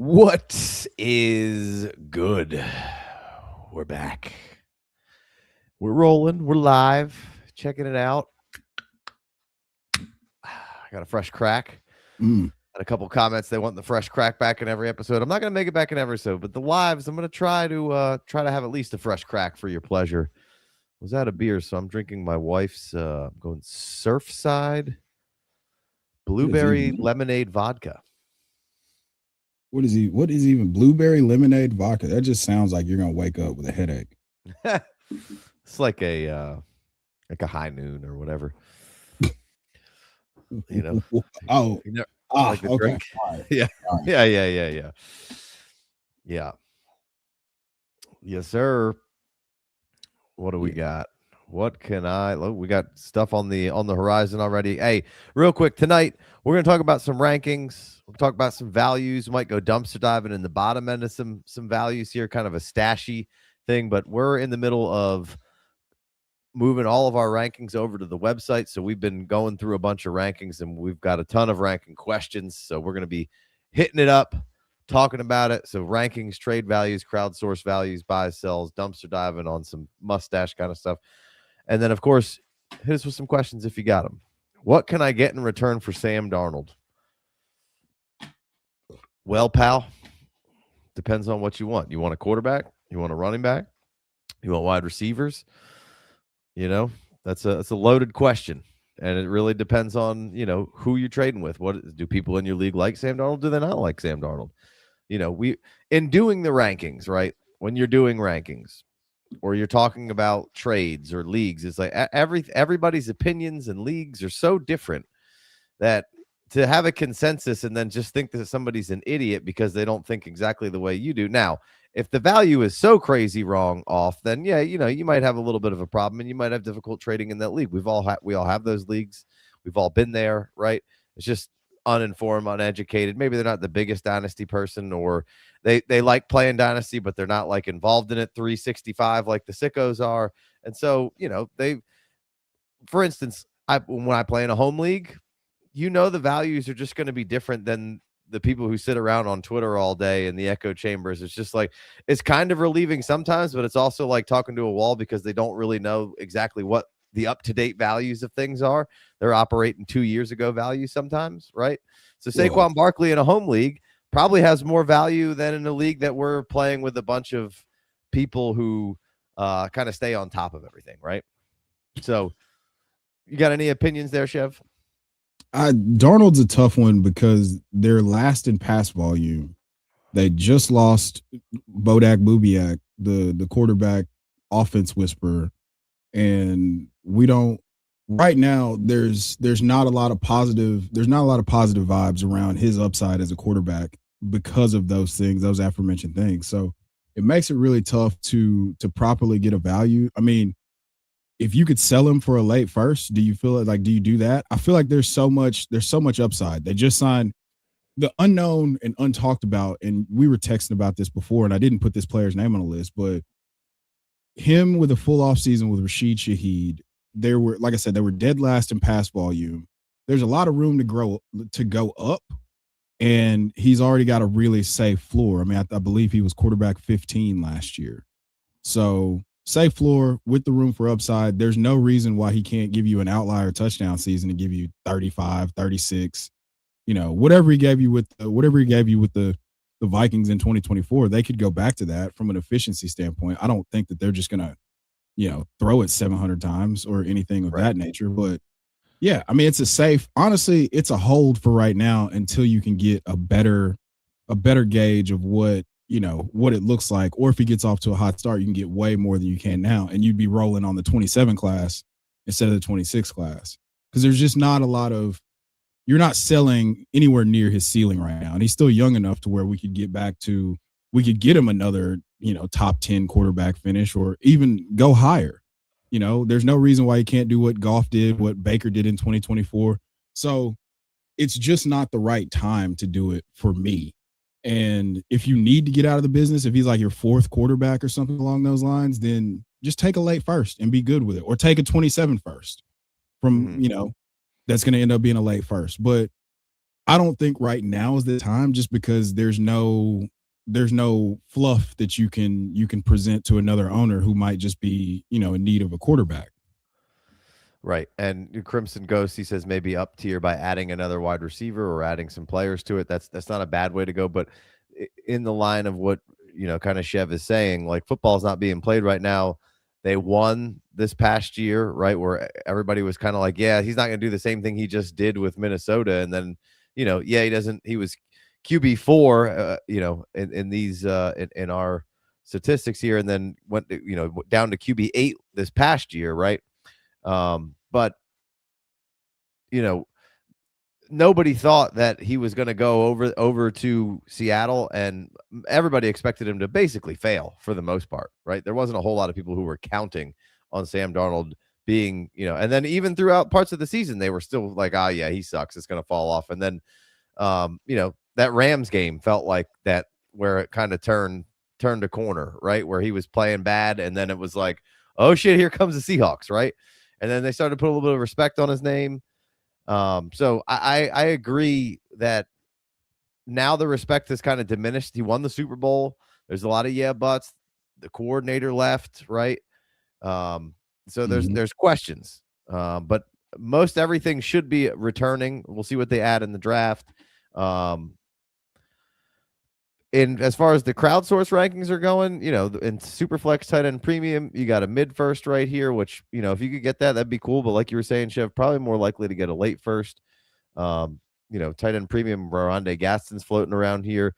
What is good? We're back. We're rolling. We're live. Checking it out. I got a fresh crack. And a couple comments. They want the fresh crack back in every episode. I'm not going to make it back in every episode, but the lives, I'm going to try to have at least a fresh crack for your pleasure. I was out of beer, so I'm drinking my wife's going Surfside blueberry lemonade vodka. What is even blueberry lemonade vodka? That just sounds like you're gonna wake up with a headache. It's like a high noon or whatever. You know. Like okay. Drink. Right. Yeah. Right. Yeah. Yes, sir. What do we got? What can we got stuff on the horizon already. Hey, real quick, tonight we're going to talk about some rankings. We'll talk about some values. We might go dumpster diving in the bottom end of some values here, kind of a stashy thing, but we're in the middle of moving all of our rankings over to the website. So we've been going through a bunch of rankings and we've got a ton of ranking questions. So we're going to be hitting it up, talking about it. So rankings, trade values, crowdsource values, buys, sells, dumpster diving on some mustache kind of stuff. And then, of course, hit us with some questions if you got them. What can I get in return for Sam Darnold? Well, pal, depends on what you want. You want a quarterback? You want a running back? You want wide receivers? You know, that's a loaded question. And it really depends on, who you're trading with. What do people in your league like Sam Darnold? Do they not like Sam Darnold? In doing the rankings, right? When you're doing rankings, or you're talking about trades or leagues, it's like everybody's opinions and leagues are so different that to have a consensus and then just think that somebody's an idiot because they don't think exactly the way you do. Now, if the value is so crazy wrong off, then yeah, you might have a little bit of a problem and you might have difficult trading in that league. We all have those leagues. We've all been there, right? It's just uninformed, uneducated. Maybe they're not the biggest Dynasty person, or they like playing Dynasty, but they're not like involved in it 365 like the sickos are. And so, for instance, when I play in a home league, the values are just going to be different than the people who sit around on Twitter all day in the echo chambers. It's just like, it's kind of relieving sometimes, but it's also like talking to a wall because they don't really know exactly what the up-to-date values of things are. They're operating 2 years ago values sometimes, right? So Saquon Barkley in a home league probably has more value than in a league that we're playing with a bunch of people who kind of stay on top of everything, right? So you got any opinions there, Chev? Darnold's a tough one because they're last in pass volume. They just lost Bodak Bubiak, the quarterback offense whisperer. And we don't right now, there's not a lot of positive vibes around his upside as a quarterback because of those things, those aforementioned things. So it makes it really tough to properly get a value. I mean, if you could sell him for a late first, do you feel like do you do that? I feel like there's so much upside. They just signed the unknown and untalked about, and we were texting about this before, and I didn't put this player's name on the list, but him with a full off season with Rashid Shaheed, they were dead last in pass volume. There's a lot of room to go up, and he's already got a really safe floor. I mean, I believe he was quarterback 15 last year. So safe floor with the room for upside. There's no reason why he can't give you an outlier touchdown season and give you 35, 36, whatever he gave you with the Vikings in 2024, they could go back to that from an efficiency standpoint. I don't think that they're just going to, throw it 700 times or anything of that nature. But yeah, I mean, honestly, it's a hold for right now until you can get a better gauge of what it looks like. Or if he gets off to a hot start, you can get way more than you can now. And you'd be rolling on the 27 class instead of the 26 class. Because there's just not a lot of, you're not selling anywhere near his ceiling right now. And he's still young enough to where we could get him another, top 10 quarterback finish or even go higher. There's no reason why he can't do what Goff did, what Baker did in 2024. So it's just not the right time to do it for me. And if you need to get out of the business, if he's like your fourth quarterback or something along those lines, then just take a late first and be good with it, or take a 27 first from, that's going to end up being a late first. But I don't think right now is the time, just because there's no fluff that you can present to another owner who might just be, in need of a quarterback. Right. And Crimson Ghost, he says maybe up tier by adding another wide receiver or adding some players to it. That's not a bad way to go. But in the line of what, kind of Chev is saying, like football's not being played right now. They won this past year, right? Where everybody was kind of like, yeah, he's not going to do the same thing he just did with Minnesota. And then, he was QB4, in these, in our statistics here, and then went, down to QB8 this past year, right? But nobody thought that he was going to go over to Seattle, and everybody expected him to basically fail for the most part, right? There wasn't a whole lot of people who were counting on Sam Darnold being, and then even throughout parts of the season, they were still like, yeah, he sucks. It's going to fall off. And then, that Rams game felt like that, where it kind of turned a corner, right? Where he was playing bad. And then it was like, oh shit, here comes the Seahawks, right? And then they started to put a little bit of respect on his name. So I agree that now the respect has kind of diminished. He won the Super Bowl. There's a lot of yeah buts. The coordinator left, right? So there's questions. But most everything should be returning. We'll see what they add in the draft. And as far as the crowdsource rankings are going, in Superflex tight end premium, you got a mid first right here, which, if you could get that, that'd be cool. But like you were saying, Chev, probably more likely to get a late first. Tight end premium, Rondé Gaston's floating around here.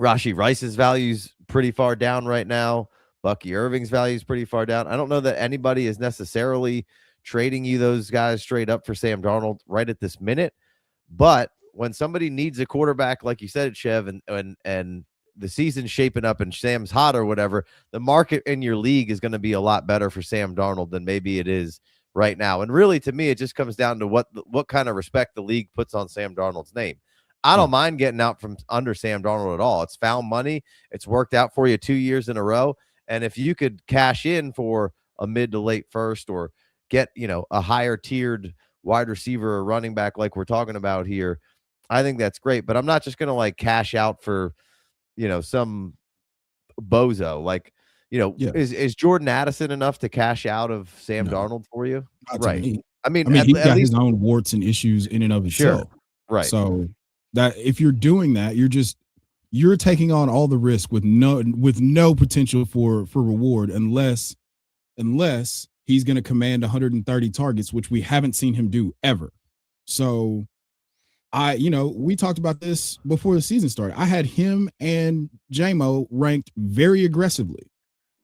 Rashee Rice's value's pretty far down right now. Bucky Irving's value is pretty far down. I don't know that anybody is necessarily trading you those guys straight up for Sam Darnold right at this minute. But when somebody needs a quarterback, like you said, Chev, and the season's shaping up and Sam's hot or whatever, the market in your league is going to be a lot better for Sam Darnold than maybe it is right now. And really, to me, it just comes down to what kind of respect the league puts on Sam Darnold's name. I don't mind getting out from under Sam Darnold at all. It's found money. It's worked out for you 2 years in a row. And if you could cash in for a mid to late first, or get, a higher tiered wide receiver or running back like we're talking about here, I think that's great. But I'm not just going to like cash out for, some bozo. Like, is Jordan Addison enough to cash out of Sam Darnold for you? Right. I mean, he's got his own warts and issues in and of itself. Sure. Right. So that if you're doing that, you're taking on all the risk with no potential for reward, unless he's going to command 130 targets, which we haven't seen him do ever. So we talked about this before the season started. I had him and JMO ranked very aggressively,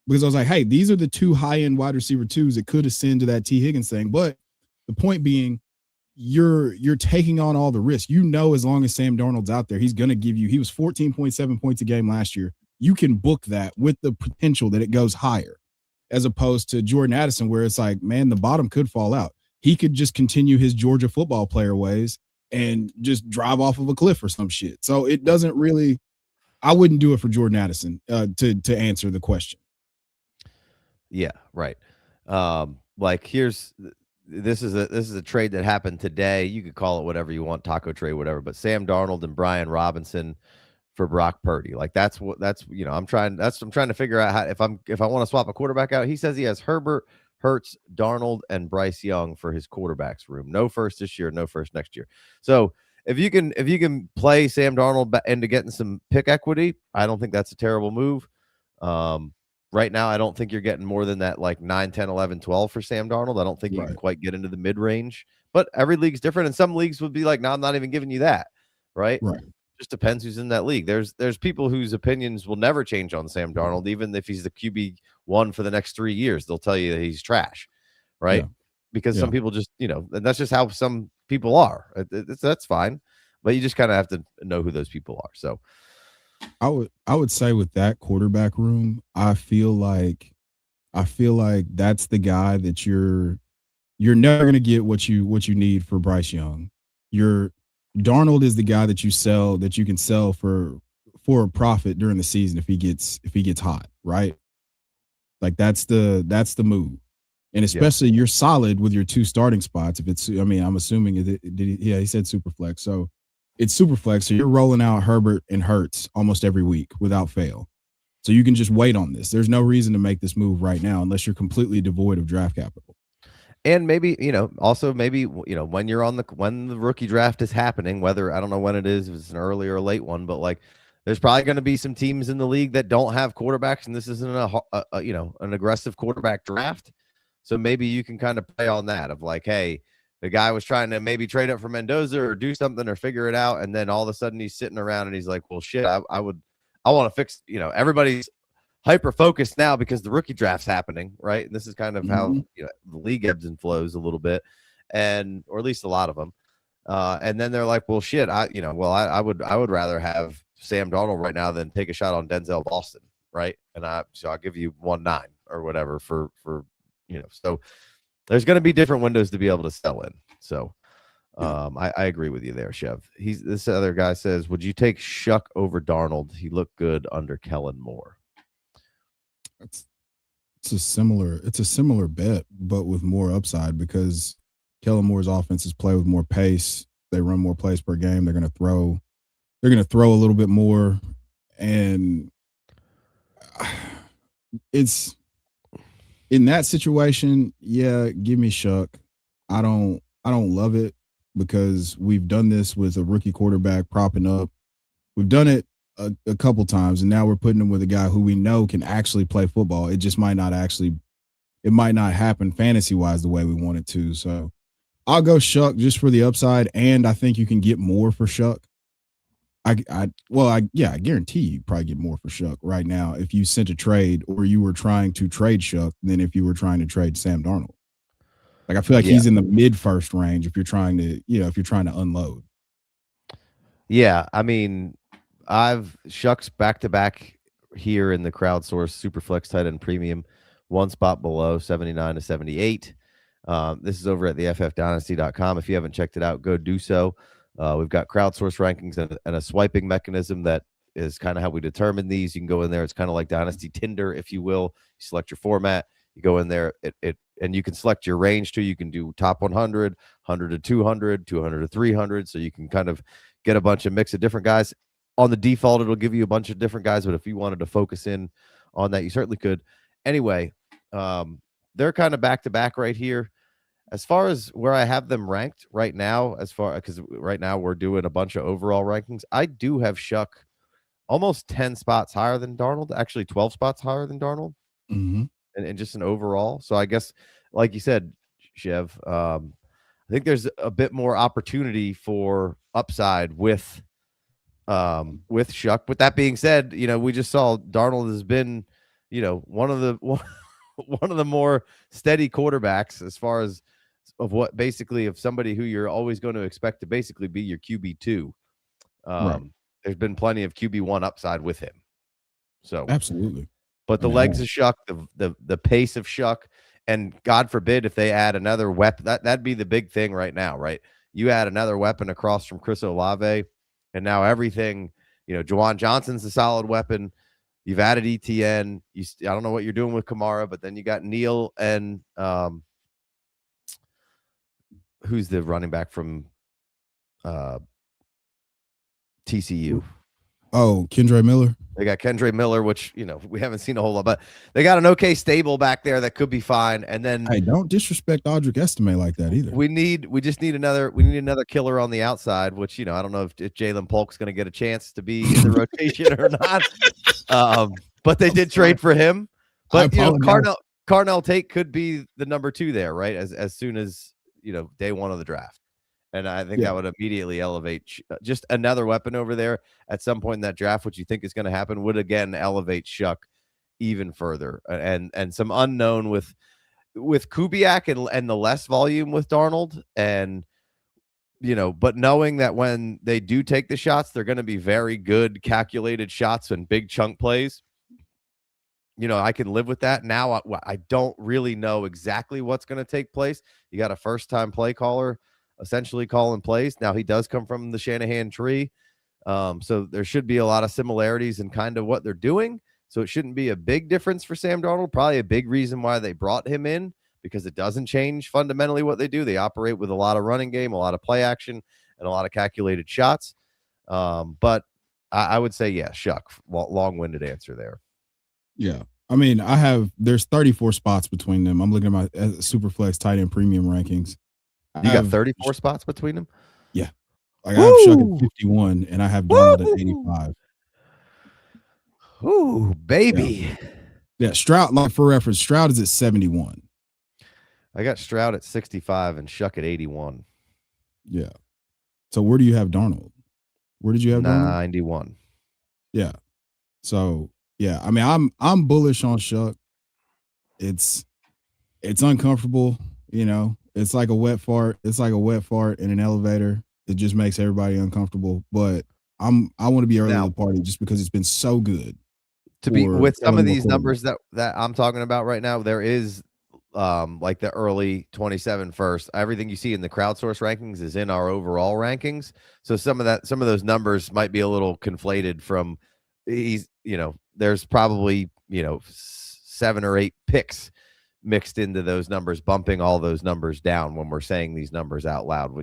because I was like, hey, these are the two high-end wide receiver twos that could ascend to that T. Higgins thing. But the point being, you're taking on all the risk. As long as Sam Darnold's out there, he's going to give you, he was 14.7 points a game last year. You can book that with the potential that it goes higher, as opposed to Jordan Addison, where it's like, man, the bottom could fall out. He could just continue his Georgia football player ways and just drive off of a cliff or some shit. So it doesn't really, I wouldn't do it for Jordan Addison, to answer the question. Yeah, right. Like this is a trade that happened today. You could call it whatever you want, taco trade, whatever, but Sam Darnold and Brian Robinson for Brock Purdy. Like I'm trying to figure out how, if I want to swap a quarterback out. He says he has Herbert, Hurts, Darnold, and Bryce Young for his quarterbacks room. No first this year, no first next year. So if you can play Sam Darnold into getting some pick equity, I don't think that's a terrible move. Right now, I don't think you're getting more than that, like 9, 10, 11, 12 for Sam Darnold. I don't think you can quite get into the mid-range. But every league's different, and some leagues would be like, no, I'm not even giving you that, right? Just depends who's in that league. There's people whose opinions will never change on Sam Darnold, even if he's the QB1 for the next 3 years. They'll tell you that he's trash, right? Because some people just, and that's just how some people are. That's fine, but you just kind of have to know who those people are. So I would say with that quarterback room, I feel like that's the guy that you're never going to get what you need for Bryce Young. Darnold is the guy that you can sell for a profit during the season if he gets hot, right? Like that's the move. And especially you're solid with your 2 starting spots. If it's, I mean, I'm assuming he said Superflex. So it's Superflex. So you're rolling out Herbert and Hurts almost every week without fail. So you can just wait on this. There's no reason to make this move right now unless you're completely devoid of draft capital. And maybe, also maybe, when you're when the rookie draft is happening, whether, I don't know when it is, if it's an early or a late one, but like there's probably going to be some teams in the league that don't have quarterbacks, and this isn't an aggressive quarterback draft. So maybe you can kind of play on that of like, hey, the guy was trying to maybe trade up for Mendoza or do something or figure it out. And then all of a sudden he's sitting around and he's like, well, shit, I want to fix, everybody's hyper focused now because the rookie draft's happening, right? And this is kind of how the league ebbs and flows a little bit, or at least a lot of them. And then they're like, well, shit, I would rather have Sam Darnold right now than take a shot on Denzel Boston, right? And so I'll give you 1.9 or whatever for so there's going to be different windows to be able to sell in. So I agree with you there, Chev. This other guy says, would you take Shough over Darnold? He looked good under Kellen Moore. It's a similar bet, but with more upside because Kellen Moore's offenses play with more pace. They run more plays per game. They're going to throw a little bit more, and it's in that situation. Yeah, give me Shough. I don't love it because we've done this with a rookie quarterback propping up. We've done it a couple times, and now we're putting him with a guy who we know can actually play football. It just might not happen fantasy wise the way we want it to. So I'll go Shough just for the upside, and I think you can get more for Shough. I guarantee you probably get more for Shough right now if you sent a trade or you were trying to trade Shough than if you were trying to trade Sam Darnold. Like I feel like he's in the mid first range if you're trying to unload. Yeah, I mean, Shough's back-to-back here in the Crowdsourced Superflex tight end premium, one spot below 79 to 78. This is over at the ffdynasty.com. If you haven't checked it out, go do so. We've got crowdsource rankings and a swiping mechanism that is kind of how we determine these. You can go in there. It's kind of like Dynasty Tinder, if you will. You select your format. You go in there, and you can select your range too. You can do top 100, 100 to 200, 200 to 300. So you can kind of get a bunch of mix of different guys. On the default, it'll give you a bunch of different guys, but if you wanted to focus in on that, you certainly could. Anyway, they're kind of back-to-back right here. As far as where I have them ranked right now, because right now we're doing a bunch of overall rankings, I do have Shough almost 10 spots higher than Darnold, actually 12 spots higher than Darnold, and just an overall. So I guess, like you said, Chev, I think there's a bit more opportunity for upside with Shough. With that being said, we just saw Darnold has been, one of the more steady quarterbacks as far as of somebody who you're always going to expect to basically be your QB2. Right. There's been plenty of QB1 upside with him. So absolutely. But the legs of Shough, the pace of Shough, and God forbid if they add another weapon, that'd be the big thing right now, right? You add another weapon across from Chris Olave, and now everything, Juwan Johnson's a solid weapon. You've added ETN. I don't know what you're doing with Kamara, but then you got Neal and who's the running back from TCU? Oh, Kendre Miller. They got Kendre Miller, which we haven't seen a whole lot, but they got an okay stable back there that could be fine. And then, hey, don't disrespect Audric Estime like that either. We need another killer on the outside, which I don't know if Jalen Polk's going to get a chance to be in the rotation or not. But they did trade for him. But Carnell Tate could be the number 2 there, right? As soon as day 1 of the draft. And I think that would immediately elevate just another weapon over there at some point in that draft, which you think is going to happen, would again elevate Shough even further. And some unknown with Kubiak and the less volume with Darnold. And, but knowing that when they do take the shots, they're going to be very good calculated shots and big chunk plays. I can live with that. Now I don't really know exactly what's going to take place. You got a first-time play caller essentially calling plays. Now he does come from the Shanahan tree. So there should be a lot of similarities in kind of what they're doing. So it shouldn't be a big difference for Sam Darnold. Probably a big reason why they brought him in, because it doesn't change fundamentally what they do. They operate with a lot of running game, a lot of play action, and a lot of calculated shots. But I would say, yeah, Shough, long-winded answer there. Yeah. I mean, there's 34 spots between them. I'm looking at my Superflex tight end premium rankings. You got 34 spots between them? Yeah. Like I have Shough at 51 and I have Darnold at 85. Ooh, baby. Yeah, Stroud, like for reference, Stroud is at 71. I got Stroud at 65 and Shough at 81. Yeah. So where do you have Darnold? Where did you have 91? Darnold? Yeah. So yeah, I mean, I'm bullish on Shough. It's uncomfortable, you know. It's like a wet fart. It's like a wet fart in an elevator. It just makes everybody uncomfortable. But I want to be early to the party just because it's been so good. To be with some of these numbers that I'm talking about right now, there is like the early 27 first. Everything you see in the crowdsource rankings is in our overall rankings. So some of those numbers might be a little conflated from there's probably 7 or 8 picks mixed into those numbers, bumping all those numbers down when we're saying these numbers out loud.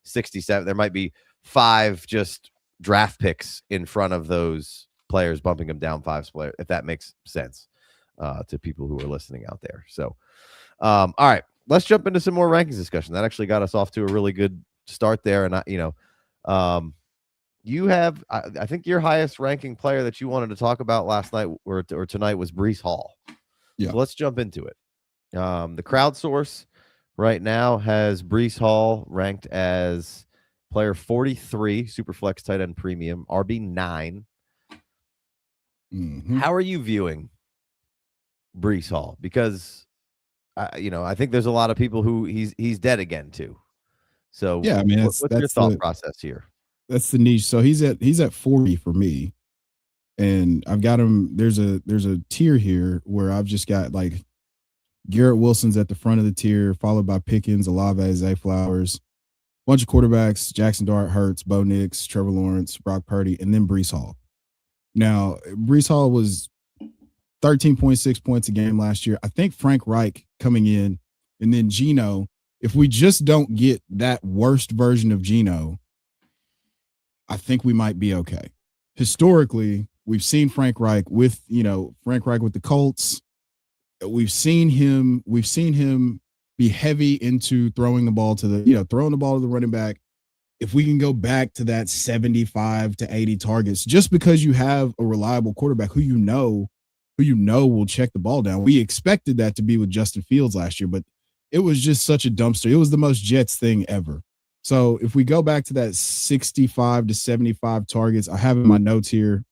67, there might be 5 just draft picks in front of those players, bumping them down 5 players, if that makes sense to people who are listening out there. So all right, let's jump into some more rankings discussion. That actually got us off to a really good start there. And you have, I think your highest ranking player that you wanted to talk about last night or tonight was Breece Hall. Yeah. So let's jump into it. The crowdsource right now has Breece Hall ranked as player 43, Superflex tight end premium, RB9. Mm-hmm. How are you viewing Breece Hall? Because I think there's a lot of people who he's dead again too. So yeah, I mean, what's your thought process here? That's the niche. So he's at 40 for me, and I've got him. There's a tier here where I've just got like Garrett Wilson's at the front of the tier, followed by Pickens, Olave, Zay Flowers, bunch of quarterbacks: Jackson Dart, Hurts, Bo Nix, Trevor Lawrence, Brock Purdy, and then Breece Hall. Now, Breece Hall was 13.6 points a game last year. I think Frank Reich coming in, and then Geno. If we just don't get that worst version of Geno, I think we might be okay. Historically, we've seen Frank Reich with the Colts. We've seen him be heavy into throwing the ball to the running back. If we can go back to that 75 to 80 targets, just because you have a reliable quarterback who you know will check the ball down. We expected that to be with Justin Fields last year, but it was just such a dumpster. It was the most Jets thing ever. So if we go back to that 65 to 75 targets, I have in my notes here.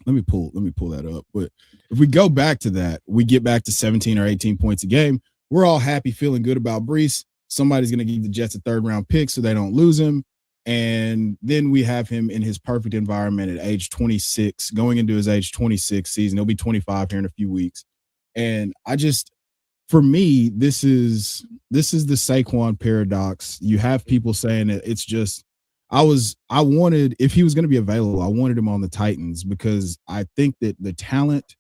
Let me pull that up. But if we go back to that, we get back to 17 or 18 points a game. We're all happy, feeling good about Breece. Somebody's going to give the Jets a 3rd round pick so they don't lose him. And then we have him in his perfect environment at age 26, going into his age 26 season. He'll be 25 here in a few weeks. And for me, this is the Saquon paradox. You have people saying that it's just, if he was going to be available, I wanted him on the Titans because I think that the talent,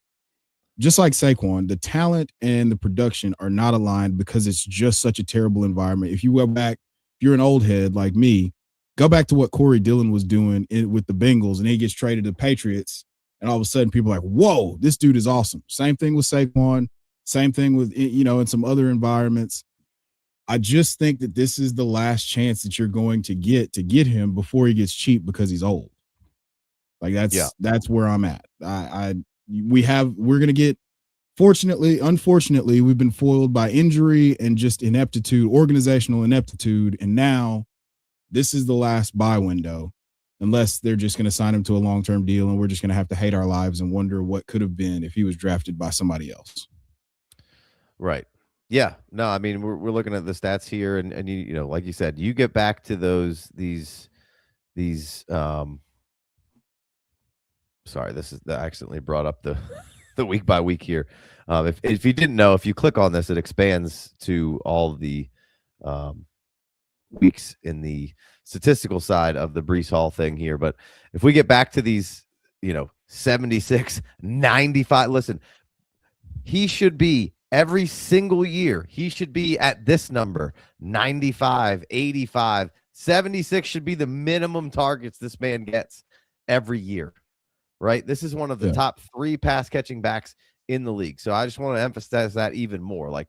just like Saquon, the talent and the production are not aligned because it's just such a terrible environment. If you go back, if you're an old head like me, go back to what Corey Dillon was doing with the Bengals, and he gets traded to the Patriots, and all of a sudden people are like, whoa, this dude is awesome. Same thing with Saquon. Same thing with, in some other environments. I just think that this is the last chance that you're going to get him before he gets cheap because he's old. Like that's where I'm at. We're going to get, unfortunately, we've been foiled by injury and just ineptitude, organizational ineptitude. And now this is the last buy window, unless they're just going to sign him to a long-term deal. And we're just going to have to hate our lives and wonder what could have been if he was drafted by somebody else. Right. Yeah. No, I mean, we're looking at the stats here and like you said, you get back to these sorry, I accidentally brought up the week by week here. If you didn't know, if you click on this, it expands to all the weeks in the statistical side of the Breece Hall thing here. But if we get back to these, 76, 95, listen, he should be every single year, he should be at this number, 95, 85, 76 should be the minimum targets this man gets every year, right? This is one of the top 3 pass catching backs in the league. So I just want to emphasize that even more. Like,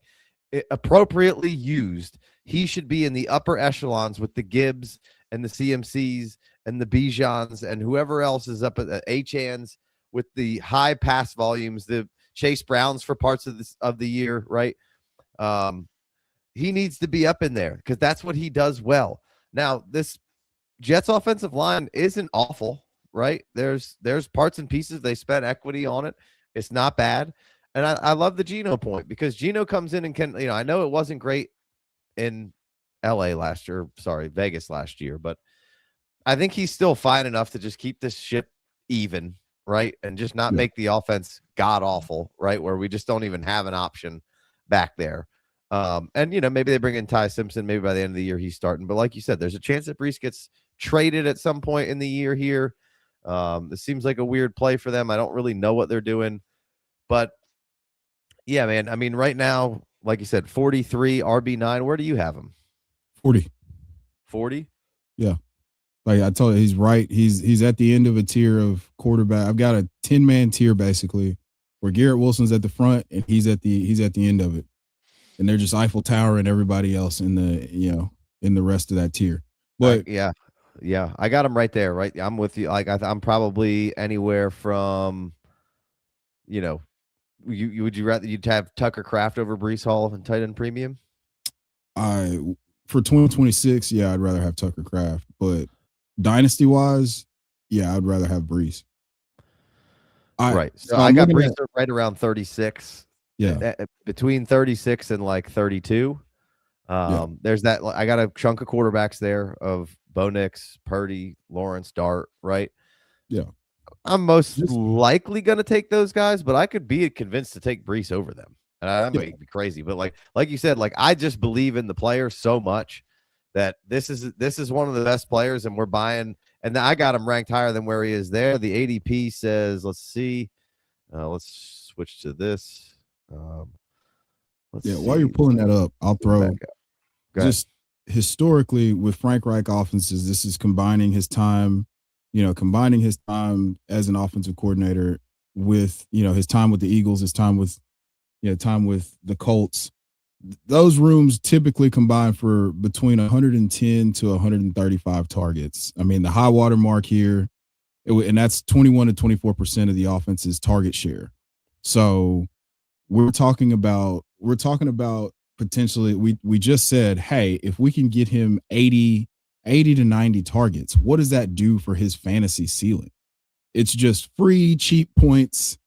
appropriately used, he should be in the upper echelons with the Gibbs and the CMCs and the Bijans and whoever else is up at the H-Hands with the high pass volumes, the Chase Browns for parts of the year, right? He needs to be up in there because that's what he does well. Now, this Jets offensive line isn't awful, right? There's parts and pieces. They spent equity on it. It's not bad. And I love the Geno point because Geno comes in and can, I know it wasn't great in Vegas last year, but I think he's still fine enough to just keep this ship even, right? And just not make the offense god awful, right? Where we just don't even have an option back there. And maybe they bring in Ty Simpson, maybe by the end of the year he's starting. But like you said, there's a chance that Breece gets traded at some point in the year here. This seems like a weird play for them. I don't really know what they're doing. But yeah, man. I mean, right now, like you said, 43, RB9. Where do you have him? 40. 40? Yeah. Like I told you, he's right. He's at the end of a tier of quarterback. I've got a 10-man tier basically where Garrett Wilson's at the front and he's at the end of it. And they're just Eiffel Tower and everybody else in the rest of that tier. But yeah, I got him right there. Right, I'm with you. Like I'm probably anywhere from, would you rather you'd have Tucker Kraft over Breece Hall and tight end premium? For 2026, yeah, I'd rather have Tucker Kraft. But dynasty wise, yeah, I'd rather have Breece. Right. So I got Breece right around 36. Yeah. Between 36 and like 32. There's that. I got a chunk of quarterbacks there of Bo Nix, Purdy, Lawrence, Dart, right? Yeah. I'm most likely going to take those guys, but I could be convinced to take Breece over them. And that might be crazy. But like you said, like I just believe in the player so much that this is one of the best players, and we're buying. And I got him ranked higher than where he is there. The ADP says, let's see. Let's switch to this. While you're pulling that up, I'll throw just historically with Frank Reich offenses, this is combining his time as an offensive coordinator with, his time with the Eagles, his time with the Colts. Those rooms typically combine for between 110 to 135 targets. I mean, the high water mark here, and that's 21 to 24% of the offense's target share. So we're talking about potentially, we just said, hey, if we can get him 80 to 90 targets, what does that do for his fantasy ceiling? It's just free, cheap points.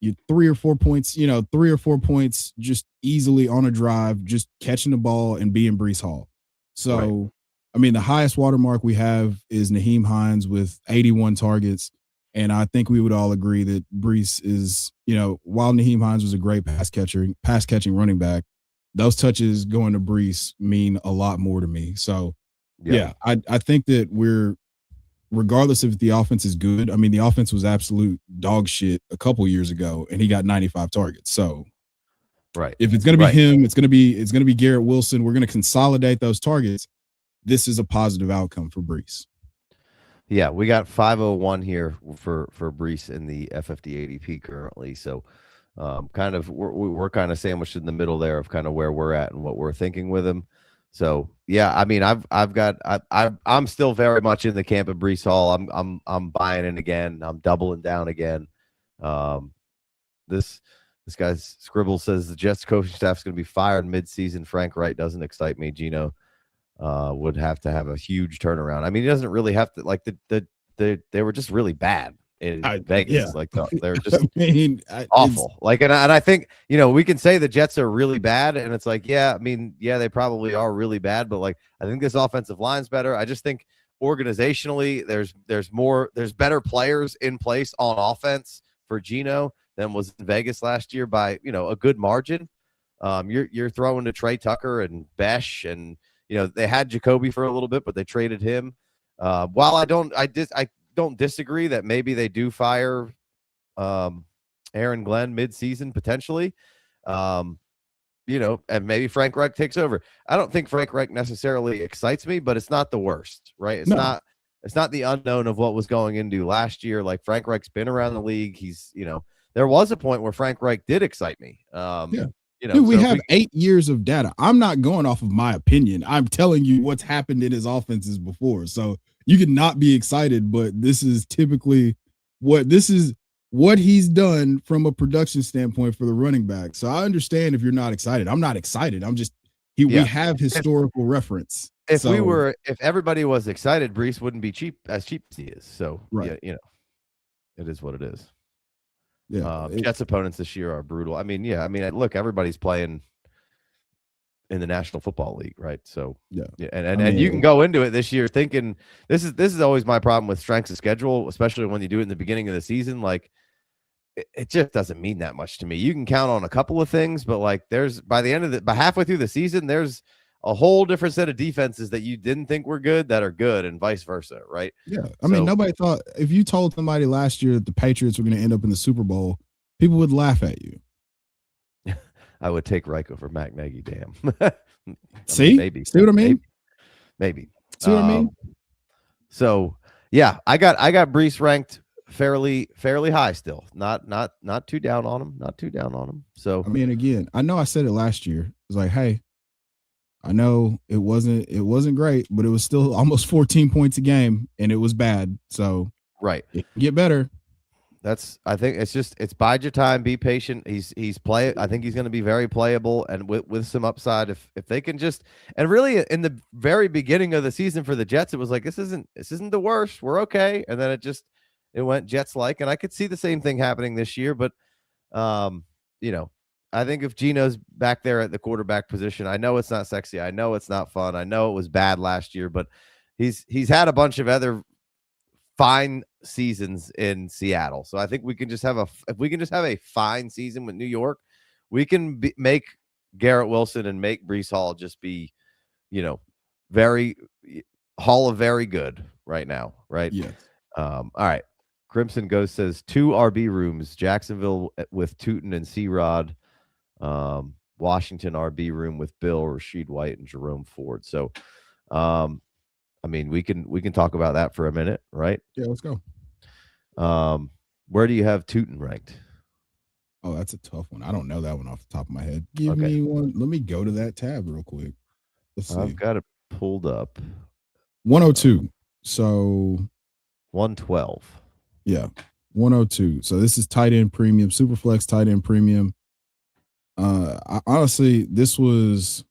You 3 or 4 points just easily on a drive, just catching the ball and being Breece Hall. So, right. I mean, the highest watermark we have is Nyheim Hines with 81 targets. And I think we would all agree that Breece is, while Nyheim Hines was a great pass catching running back, those touches going to Breece mean a lot more to me. So, I think that regardless if the offense is good, I mean, the offense was absolute dog shit a couple years ago, and he got 95 targets. So, right, if it's going to be him, it's going to be Garrett Wilson. We're going to consolidate those targets. This is a positive outcome for Breece. Yeah, we got 501 here for Breece in the FFD ADP currently. So, kind of we're kind of sandwiched in the middle there of kind of where we're at and what we're thinking with him. So yeah, I mean, I'm still very much in the camp of Breece Hall. I'm buying in again. I'm doubling down again. This guy's Scribble says the Jets coaching staff is going to be fired mid-season. Frank Reich doesn't excite me. Geno would have to have a huge turnaround. I mean, he doesn't really have to. Like they were just really bad in Vegas. Yeah. Like they're just awful. Like, and I think, we can say the Jets are really bad, and it's like, yeah, I mean, yeah, they probably are really bad, but like, I think this offensive line's better. I just think organizationally, there's better players in place on offense for Geno than was in Vegas last year by, a good margin. You're throwing to Trey Tucker and Besh, and they had Jacoby for a little bit, but they traded him. While I don't disagree that maybe they do fire Aaron Glenn mid-season potentially. and maybe Frank Reich takes over. I don't think Frank Reich necessarily excites me, but it's not the worst, right? It's No. not the unknown of what was going into last year. Like Frank Reich's been around the league. He's, there was a point where Frank Reich did excite me. Yeah. Dude, we so have 8 years of data. I'm not going off of my opinion. I'm telling you what's happened in his offenses before. So you can not be excited, but this is typically what he's done from a production standpoint for the running back. So I understand if you're not excited. I'm not excited. I'm just we have historical reference. If everybody was excited, Breece wouldn't be as cheap as he is. So right. It is what it is. Yeah, Jets opponents this year are brutal. Look, everybody's playing in the National Football League, right? So and you can go into it this year thinking this is always my problem with strengths of schedule, especially when you do it in the beginning of the season. Like it just doesn't mean that much to me. You can count on a couple of things, but like by halfway through the season, there's a whole different set of defenses that you didn't think were good that are good, and vice versa, right? Yeah. I mean, nobody thought, if you told somebody last year that the Patriots were going to end up in the Super Bowl, people would laugh at you. I would take Reich over Matt Nagy, damn. See? Maybe. See what I mean? Maybe. See what I mean? So yeah, I got Breece ranked fairly high still. Not too down on him. Not too down on him. So I mean, again, I know I said it last year. It was like, hey, I know it wasn't great, but it was still almost 14 points a game, and it was bad. So right, it can get better. I think it's bide your time, be patient. He's I think he's going to be very playable and with some upside if they can just, and really in the very beginning of the season for the Jets, it was like this isn't the worst. We're okay, and then it went Jets like, and I could see the same thing happening this year, but I think if Geno's back there at the quarterback position, I know it's not sexy. I know it's not fun. I know it was bad last year, but he's had a bunch of other fine seasons in Seattle. So I think we can just have a fine season with New York, we can make Garrett Wilson and make Breece Hall just be, very Hall of very good right now, right? Yes. All right. Crimson Ghost says 2 RB rooms, Jacksonville with Tuten and C-Rod. Washington RB room with Bill, Rashid White, and Jerome Ford. So, we can talk about that for a minute, right? Yeah, let's go. Where do you have Tuten ranked? Oh, that's a tough one. I don't know that one off the top of my head. Give me one. Let me go to that tab real quick. Let's see. I've got it pulled up. 102. So 112. Yeah, 102. So this is tight end premium, Superflex tight end premium. Honestly, this was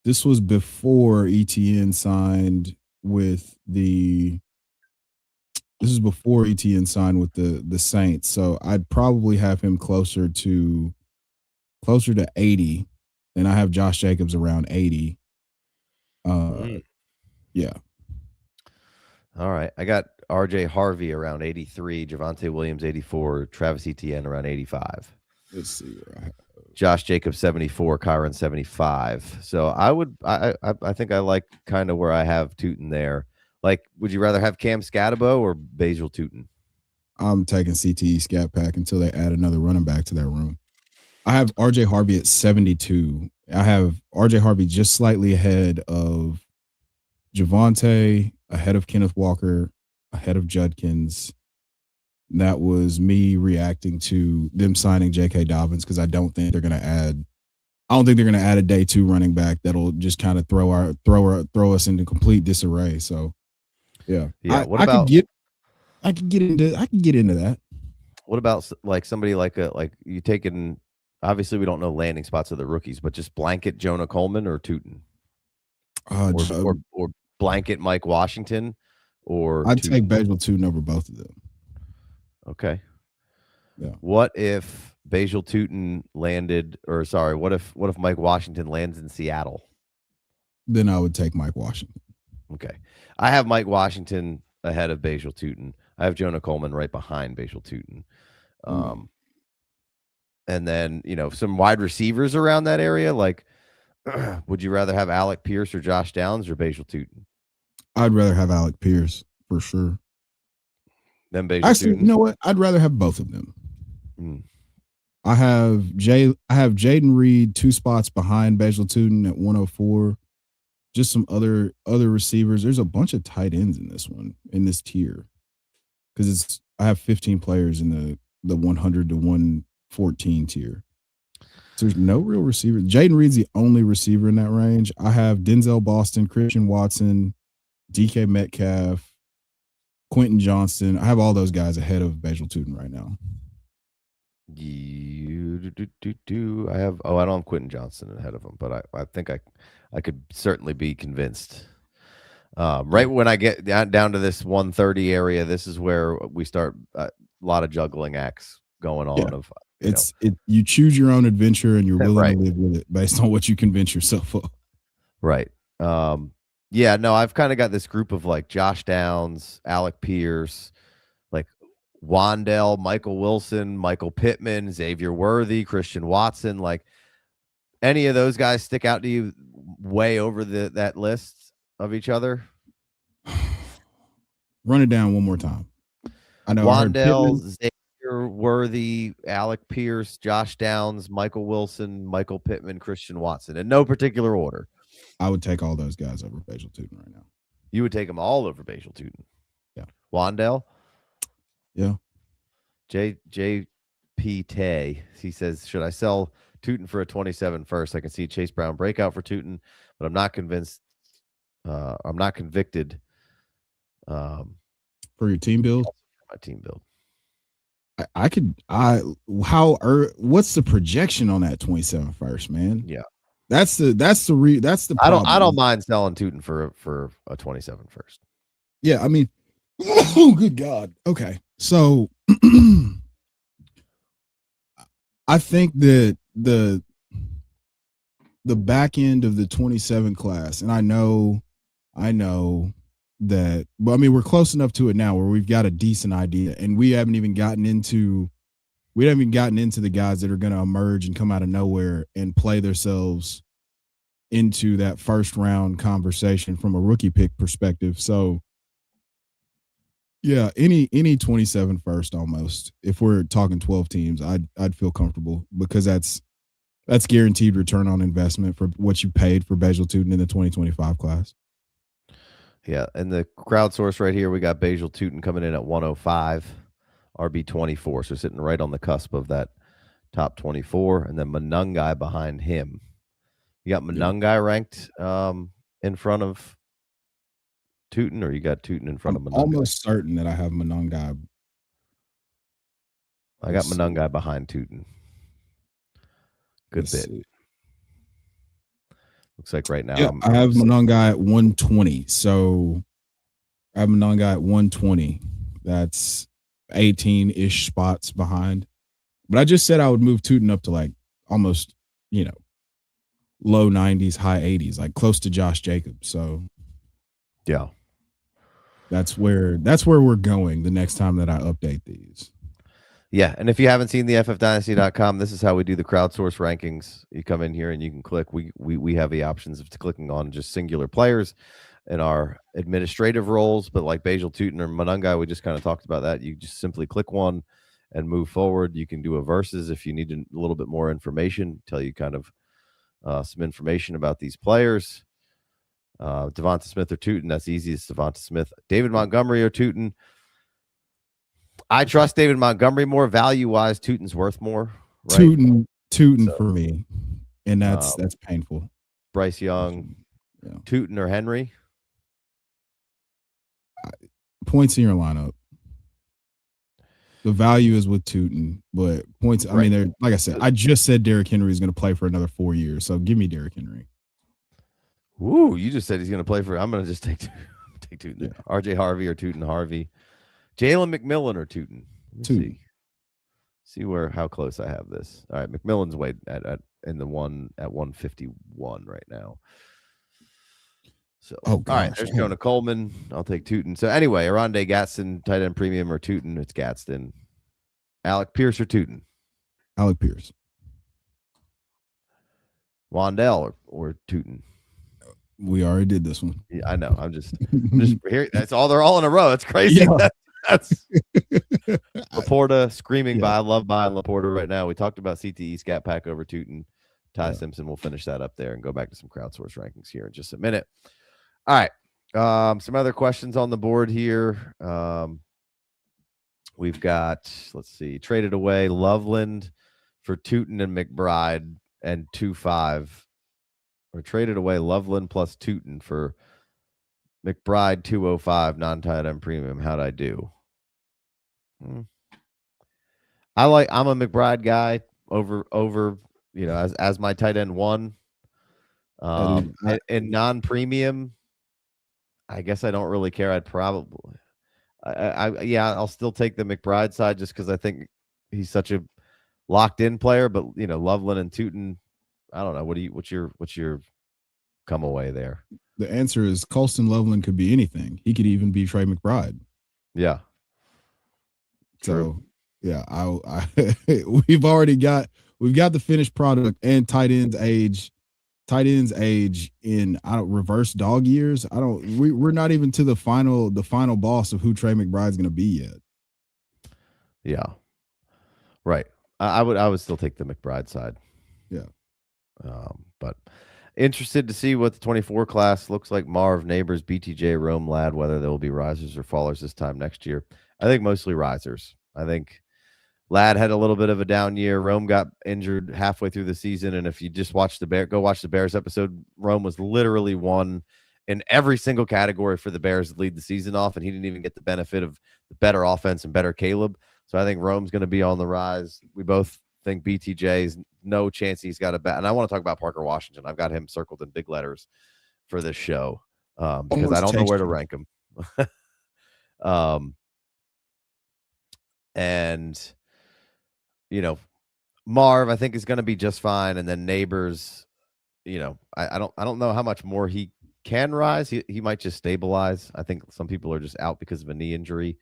before ETN signed with the Saints. So I'd probably have him closer to 80, and I have Josh Jacobs around 80. Yeah. All right. I got RJ Harvey around 83, Javonte Williams 84, Travis Etienne around 85. Let's see. Josh Jacobs 74, Kyron 75. So I think I like kind of where I have Tuten there. Like, would you rather have Cam Scatabo or Basil Tuten? I'm taking CTE Scat Pack until they add another running back to that room. I have RJ Harvey at 72. I have RJ Harvey just slightly ahead of Javonte, ahead of Kenneth Walker, ahead of Judkins. That was me reacting to them signing J.K. Dobbins because I don't think they're going to add a day 2 running back that'll just kind of throw us into complete disarray. So, yeah. I could get into that. What about like somebody like you taking? Obviously, we don't know landing spots of the rookies, but just blanket Jonah Coleman or Tuten, or blanket Mike Washington, or I'd Tuten. take Basil Tuten over both of them. Okay. Yeah. What if Basil Tuten what if Mike Washington lands in Seattle? Then I would take Mike Washington. Okay. I have Mike Washington ahead of Basil Tuten. I have Jonah Coleman right behind Basil Tuten. And then, some wide receivers around that area. Like, would you rather have Alec Pierce or Josh Downs or Basil Tuten? I'd rather have Alec Pierce for sure. Then Basil Actually, Tuten? You know what? I'd rather have both of them. I have Jaden Reed 2 spots behind Basil Tuten at 104. Just some other receivers. There's a bunch of tight ends in this tier, because I have 15 players in the 100 to 114 tier. So there's no real receiver. Jaden Reed's the only receiver in that range. I have Denzel Boston, Christian Watson, DK Metcalf, Quentin Johnston. I have all those guys ahead of Basil Tuten right now. I have I don't have Quentin Johnston ahead of him, but I think I could certainly be convinced. Right when I get down to this 130 area, this is where we start a lot of juggling acts going on. Yeah. You choose your own adventure, and you're willing right. to live with it based on what you convince yourself of. Right. Yeah, no, I've kind of got this group of like Josh Downs, Alec Pierce, like Wandell, Michael Wilson, Michael Pittman, Xavier Worthy, Christian Watson. Like, any of those guys stick out to you way over that list of each other? Run it down one more time. I know Wandell, Xavier Worthy, Alec Pierce, Josh Downs, Michael Wilson, Michael Pittman, Christian Watson, in no particular order. I would take all those guys over Basil Tuten right now. You would take them all over Basil Tuten? Yeah. Wandell? Yeah. J.P. Tay, he says, should I sell Tuten for a 27 first? I can see Chase Brown breakout for Tuten, but I'm not convinced. I'm not convicted. For your team build? My team build. What's the projection on that 27 first, man? Yeah. That's the problem. I don't mind selling Tuten for a 27 first. Yeah, I mean, oh good God. Okay. So I think that the back end of the 27 class, and I know that, but I mean, we're close enough to it now where we've got a decent idea, and we haven't even gotten into the guys that are going to emerge and come out of nowhere and play themselves into that first round conversation from a rookie pick perspective. So yeah, any 27 first almost. If we're talking 12 teams, I'd feel comfortable, because that's guaranteed return on investment for what you paid for Basil Tuten in the 2025 class. Yeah, and the crowdsource right here, we got Basil Tuten coming in at 105, RB 24, so sitting right on the cusp of that top 24, and then Monangai behind him. You got Monangai ranked in front of Tuten, or you got Tuten in front of Monangai? Almost certain that I have Monangai. I got Monangai behind Tuten. Good bit. Looks like right now. Yeah, I have Monangai at 120. So I have Monangai at 120. That's 18-ish spots behind. But I just said I would move Tuten up to like almost, low 90s, high 80s, like close to Josh Jacobs. So yeah, that's where we're going the next time that I update these. Yeah, and if you haven't seen the FFDynasty.com, this is how we do the crowdsource rankings. You come in here and you can click. We have the options of clicking on just singular players in our administrative roles, but like Basil Tuten or Monangai, we just kind of talked about that. You just simply click one and move forward. You can do a versus if you need a little bit more information, tell you kind of some information about these players. Devonta Smith or Tuten, that's easy. It's Devonta Smith. David Montgomery or Tuten. I trust David Montgomery more. Value-wise, Tuten's worth more. Right? Tuten for me, and that's painful. Bryce Young, Tuten or Henry? Points in your lineup. The value is with Tuten, but points. I mean, they're like I said. I just said Derrick Henry is going to play for another 4 years, so give me Derrick Henry. Ooh, you just said he's going to play for. I'm going to just take Tuten. Yeah. RJ Harvey or Tuten Harvey. Jalen McMillan or Tuten? See how close I have this. All right, McMillan's way at 151 right now. So all right, there's Jonah Coleman. I'll take Tuten. So anyway, Aronde Gadsden, tight end premium or Tuten? It's Gadsden. Alec Pierce or Tuten? Alec Pierce. Wandell or Tuten? We already did this one. Yeah, I know. I'm just here. That's all. They're all in a row. It's crazy. Yeah. That's Laporta screaming Yeah. by. I love buying Laporta right now. We talked about CTE Scat Pack over Tuten. Ty Yeah. Simpson. We'll finish that up there and go back to some crowdsource rankings here in just a minute. All right. Some other questions on the board here. We've got, let's see, traded away Loveland for Tuten and McBride and 2.5. Or traded away Loveland plus Tuten for McBride 205 non-tight end premium. How'd I do? I'm a McBride guy over as my tight end one. And non-premium, I guess I don't really care. I'd probably I'll still take the McBride side just because I think he's such a locked in player. But Loveland and Tuten, I don't know. What's your come away there? The answer is Colston Loveland could be anything. He could even be Trey McBride. Yeah. True. So yeah, we've got the finished product and tight ends age in reverse dog years. We're not even to the final boss of who Trey McBride's going to be yet. Yeah. Right. I would still take the McBride side. Yeah. But interested to see what the 24 class looks like. Marv, Neighbors, BTJ, Rome, Ladd, whether there will be risers or fallers this time next year. I think mostly risers. I think Ladd had a little bit of a down year. Rome got injured halfway through the season. And if you just watch go watch the Bears episode, Rome was literally one in every single category for the Bears to lead the season off. And he didn't even get the benefit of the better offense and better Caleb. So I think Rome's going to be on the rise. We both think BTJ's no chance he's got a bat. And I want to talk about Parker Washington. I've got him circled in big letters for this show because I don't know where to rank him. And Marv, I think is going to be just fine. And then Neighbors, I don't know how much more he can rise. He might just stabilize. I think some people are just out because of a knee injury.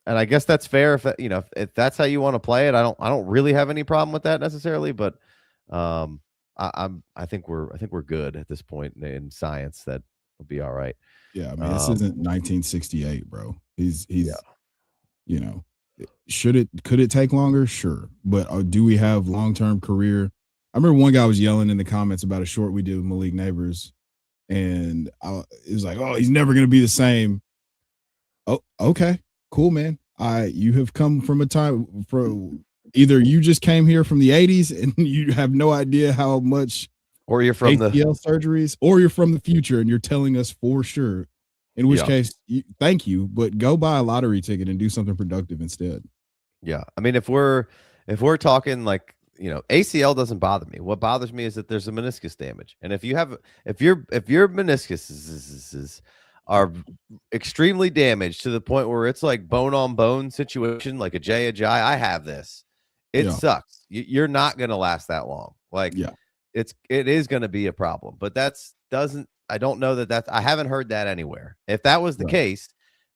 And I guess that's fair if that's how you want to play it. I don't really have any problem with that necessarily, but I think we're good at this point in science that will be all right. Yeah, I mean this isn't 1968, bro. He's could it take longer? Sure, but do we have long-term career? I remember one guy was yelling in the comments about a short we did with Malik Neighbors, and it was like, oh, he's never going to be the same. Oh, okay. Cool, man. You have come from a time either you just came here from the 80s and you have no idea how much, or you're from ACL surgeries, or you're from the future and you're telling us for sure. In which case, thank you, but go buy a lottery ticket and do something productive instead. Yeah, I mean, if we're talking like ACL doesn't bother me. What bothers me is that there's a meniscus damage, and if your meniscus are extremely damaged to the point where it's like bone on bone situation, like a Jai. I have this. It sucks. You're not going to last that long. It is going to be a problem, but I don't know that I haven't heard that anywhere. If that was the case,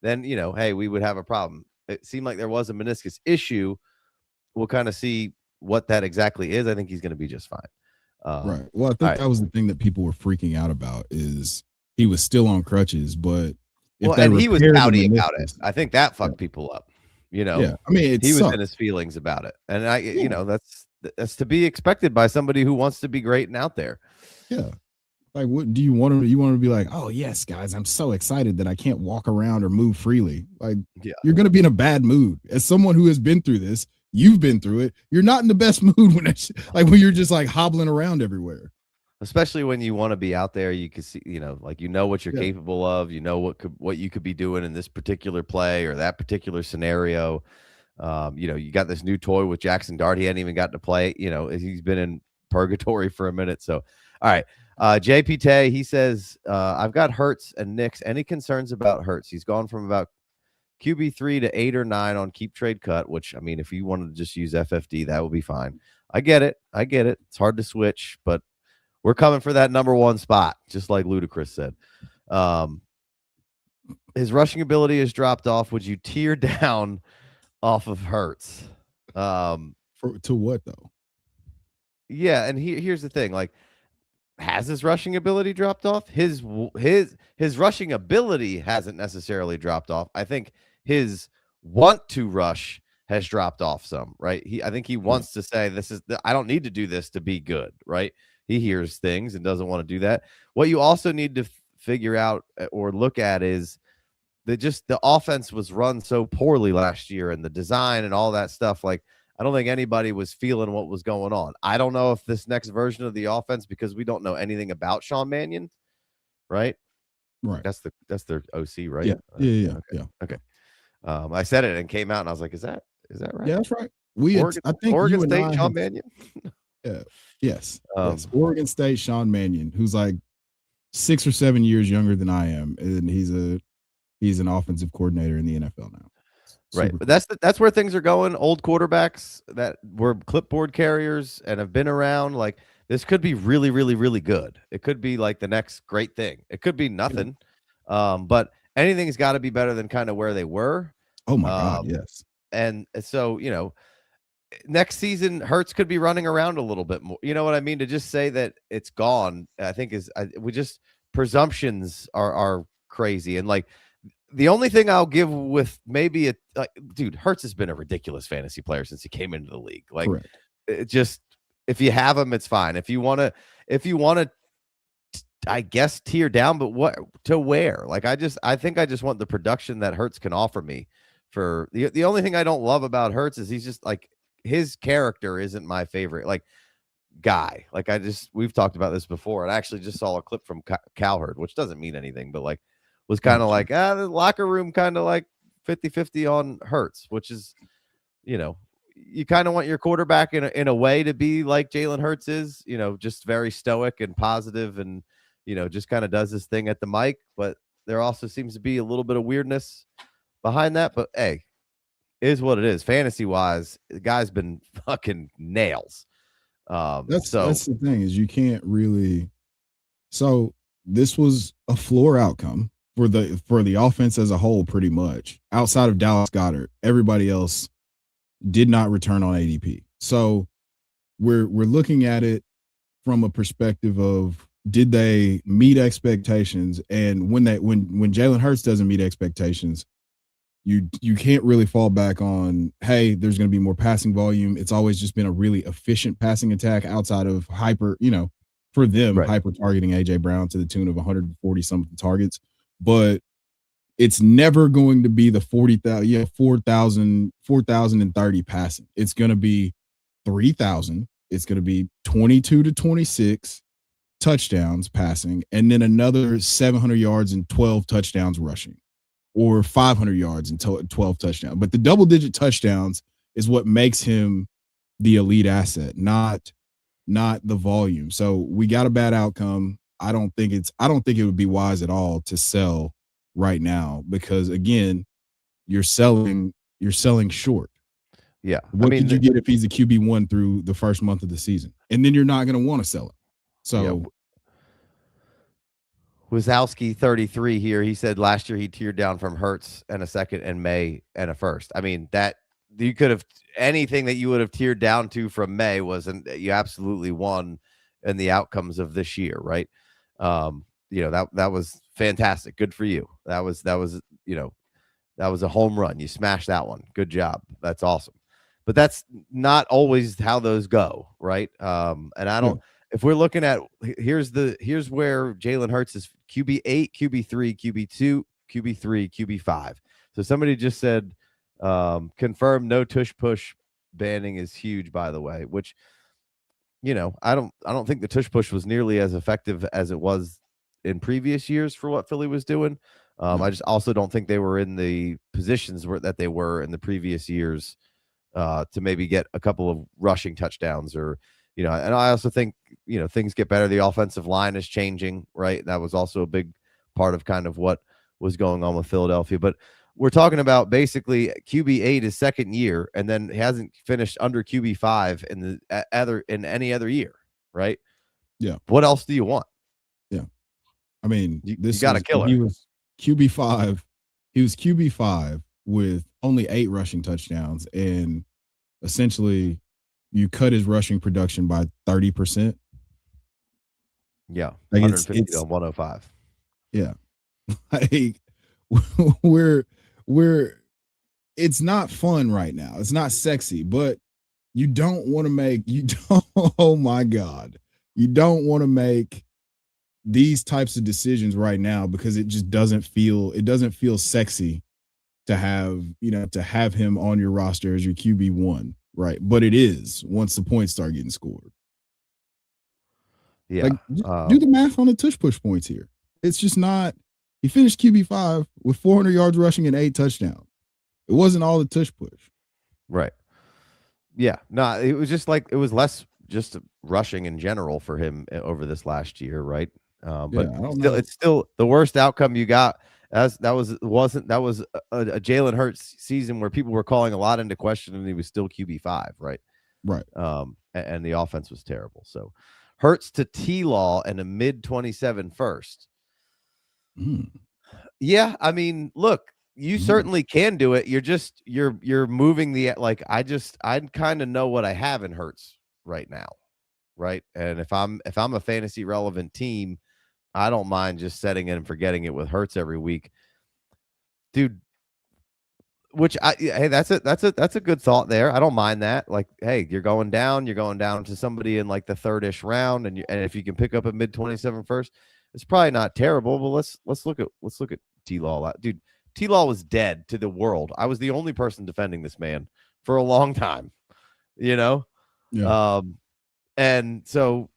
then, hey, we would have a problem. It seemed like there was a meniscus issue. We'll kind of see what that exactly is. I think he's going to be just fine. Right. Well, I think that was the thing that people were freaking out about is he was still on crutches, but and he was pouty about it. I think that fucked people up. Yeah. I mean, he was in his feelings about it, and that's to be expected by somebody who wants to be great and out there. Yeah. Like, what do you want to? You want to be like, oh yes, guys, I'm so excited that I can't walk around or move freely. Like, you're going to be in a bad mood. As someone who has been through this, you've been through it. You're not in the best mood when you're just like hobbling around everywhere. Especially when you want to be out there, you can see, what you're capable of. What you could be doing in this particular play or that particular scenario. You got this new toy with Jackson Dart. He hadn't even gotten to play. He's been in purgatory for a minute. So, all right. JP Tay, he says, I've got Hurts and Knicks. Any concerns about Hurts? He's gone from about QB3 to 8 or 9 on keep trade cut, which, I mean, if you wanted to just use FFD, that would be fine. I get it. It's hard to switch, but we're coming for that number one spot, just like Ludacris said. His rushing ability has dropped off. Would you tear down off of Hurts? To what, though? Yeah, and here's the thing. Like, has his rushing ability dropped off? His rushing ability hasn't necessarily dropped off. I think his want to rush has dropped off some, right? I think he wants to say I don't need to do this to be good, right? He hears things and doesn't want to do that. What you also need to figure out or look at is that just the offense was run so poorly last year, and the design and all that stuff. Like, I don't think anybody was feeling what was going on. I don't know if this next version of the offense, because we don't know anything about Sean Mannion, right? Right. That's their OC, right? Yeah. Okay. I said it and came out, and I was like, "Is that right?" Yeah, that's right. I think Oregon State, Sean Mannion. Yeah. Yes. Oregon State, Sean Mannion, who's like 6 or 7 years younger than I am, and he's an offensive coordinator in the NFL now. Right, but that's where things are going. Old quarterbacks that were clipboard carriers and have been around, like, this could be really, really, really good. It could be like the next great thing. It could be nothing, but anything's got to be better than kind of where they were. Oh my God, yes. And so, next season Hurts could be running around a little bit more. You know what I mean? To just say that it's gone, I think presumptions are crazy. And like, the only thing I'll give with maybe dude, Hurts has been a ridiculous fantasy player since he came into the league. Like, it just, if you have him, it's fine. If you want to, I guess, tear down, but what to where? Like, I think I just want the production that Hurts can offer me. For the only thing I don't love about Hurts is he's just like, his character isn't my favorite guy. Like, we've talked about this before, and I actually just saw a clip from Cowherd, which doesn't mean anything, but like, was kind of like, the locker room kind of like 50-50 on Hurts, which is, you kind of want your quarterback in a way to be like Jalen Hurts is, just very stoic and positive and, just kind of does his thing at the mic. But there also seems to be a little bit of weirdness behind that. But hey, it is what it is. Fantasy wise, the guy's been fucking nails. That's the thing, is you can't really. So this was a floor outcome for the offense as a whole, pretty much. Outside of Dallas Goedert, everybody else did not return on ADP. So we're looking at it from a perspective of, did they meet expectations? And when Jalen Hurts doesn't meet expectations, you can't really fall back on, hey, there's going to be more passing volume. It's always just been a really efficient passing attack outside of hyper targeting AJ Brown to the tune of 140 something targets. But it's never going to be the 4,030 passing. It's going to be 3,000. It's going to be 22 to 26 touchdowns passing, and then another 700 yards and 12 touchdowns rushing, or 500 yards and 12 touchdowns. But the double-digit touchdowns is what makes him the elite asset, not the volume. So we got a bad outcome. I don't think it would be wise at all to sell right now, because again, you're selling short. Yeah. What could you get if he's a QB1 through the first month of the season? And then you're not going to want to sell it. So Wazowski 33 here. He said last year he teared down from Hurts and a second in May and a first. I mean, that you could have, anything that you would have teared down to from May you absolutely won in the outcomes of this year, right? That was fantastic. Good for you. That was a home run. You smashed that one. Good job. That's awesome. But that's not always how those go, right? And I don't. If we're looking at, here's where Jalen Hurts is QB8, QB3, QB2, QB3, QB5. So somebody just said, confirm no tush push banning is huge, by the way, which, I don't think the tush push was nearly as effective as it was in previous years for what Philly was doing. I just also don't think they were in the positions that they were in the previous years to maybe get a couple of rushing touchdowns, or, and I also think, things get better. The offensive line is changing, right? And that was also a big part of kind of what was going on with Philadelphia. But we're talking about basically QB8 is second year, and then hasn't finished under QB5 in any other year, right? Yeah. What else do you want? Yeah. I mean, you got a killer. He was QB5. He was QB5 with only 8 rushing touchdowns, and essentially you cut his rushing production by 30%. Yeah, Like 150 it's to 105. yeah. Like we're we're it's not fun right now. It's not sexy, but you don't want to make you don't oh my God. You don't want to make these types of decisions right now because it doesn't feel sexy to have him on your roster as your QB1, right? But it is once the points start getting scored. Yeah. Like do the math on the tush push points here. It's just not. He finished QB5 with 400 yards rushing and 8 touchdowns. It wasn't all the tush push. Right. Yeah. No, it was just like it was less just rushing in general for him over this last year, right? But I don't still, know. it's still the worst outcome you got. As that was a Jalen Hurts season where people were calling a lot into question, and he was still QB5, right? Right. And the offense was terrible. So Hurts to T-Law and a mid 27 first. Yeah, I mean, look, you certainly can do it. You're moving the I kind of know what I have in Hurts right now, right? And if I'm a fantasy relevant team, I don't mind just setting it and forgetting it with Hurts every week, dude. Hey, that's a good thought there. I don't mind that. Like, hey, you're going down to somebody in like the third-ish round, and if you can pick up a mid 27 first, it's probably not terrible. But let's look at T-Law, dude. T-Law was dead to the world. I was the only person defending this man for a long time, Yeah. And so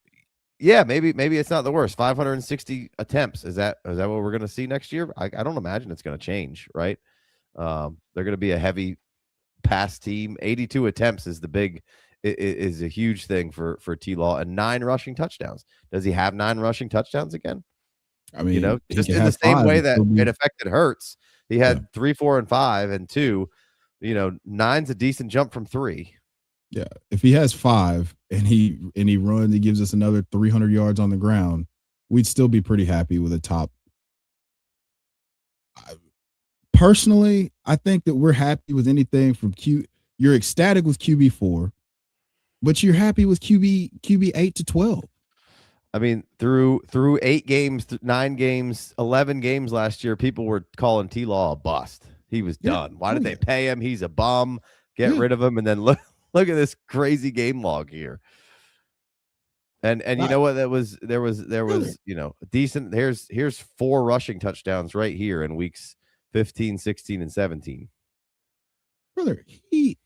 yeah, maybe it's not the worst. 560 attempts. Is that what we're going to see next year? I don't imagine it's going to change, right? They're going to be a heavy pass team. 82 attempts is is a huge thing for T-Law, and 9 rushing touchdowns. Does he have 9 rushing touchdowns again? I mean, just in the same way that it affected Hurts. He had 3, 4, and 5, and 2. 9's a decent jump from 3. Yeah, if he has 5 and he runs, he gives us another 300 yards on the ground, we'd still be pretty happy with a top. Personally, I think that we're happy with anything from You're ecstatic with QB4, but you're happy with QB 8 to 12. I mean, through 8 games, 9 games, 11 games last year, people were calling T-Law a bust. He was done. Why did they pay him? He's a bum. Get rid of him. And then look at this crazy game log here. And you know what? There was decent. Here's 4 rushing touchdowns right here in weeks 15, 16, and 17. Brother, he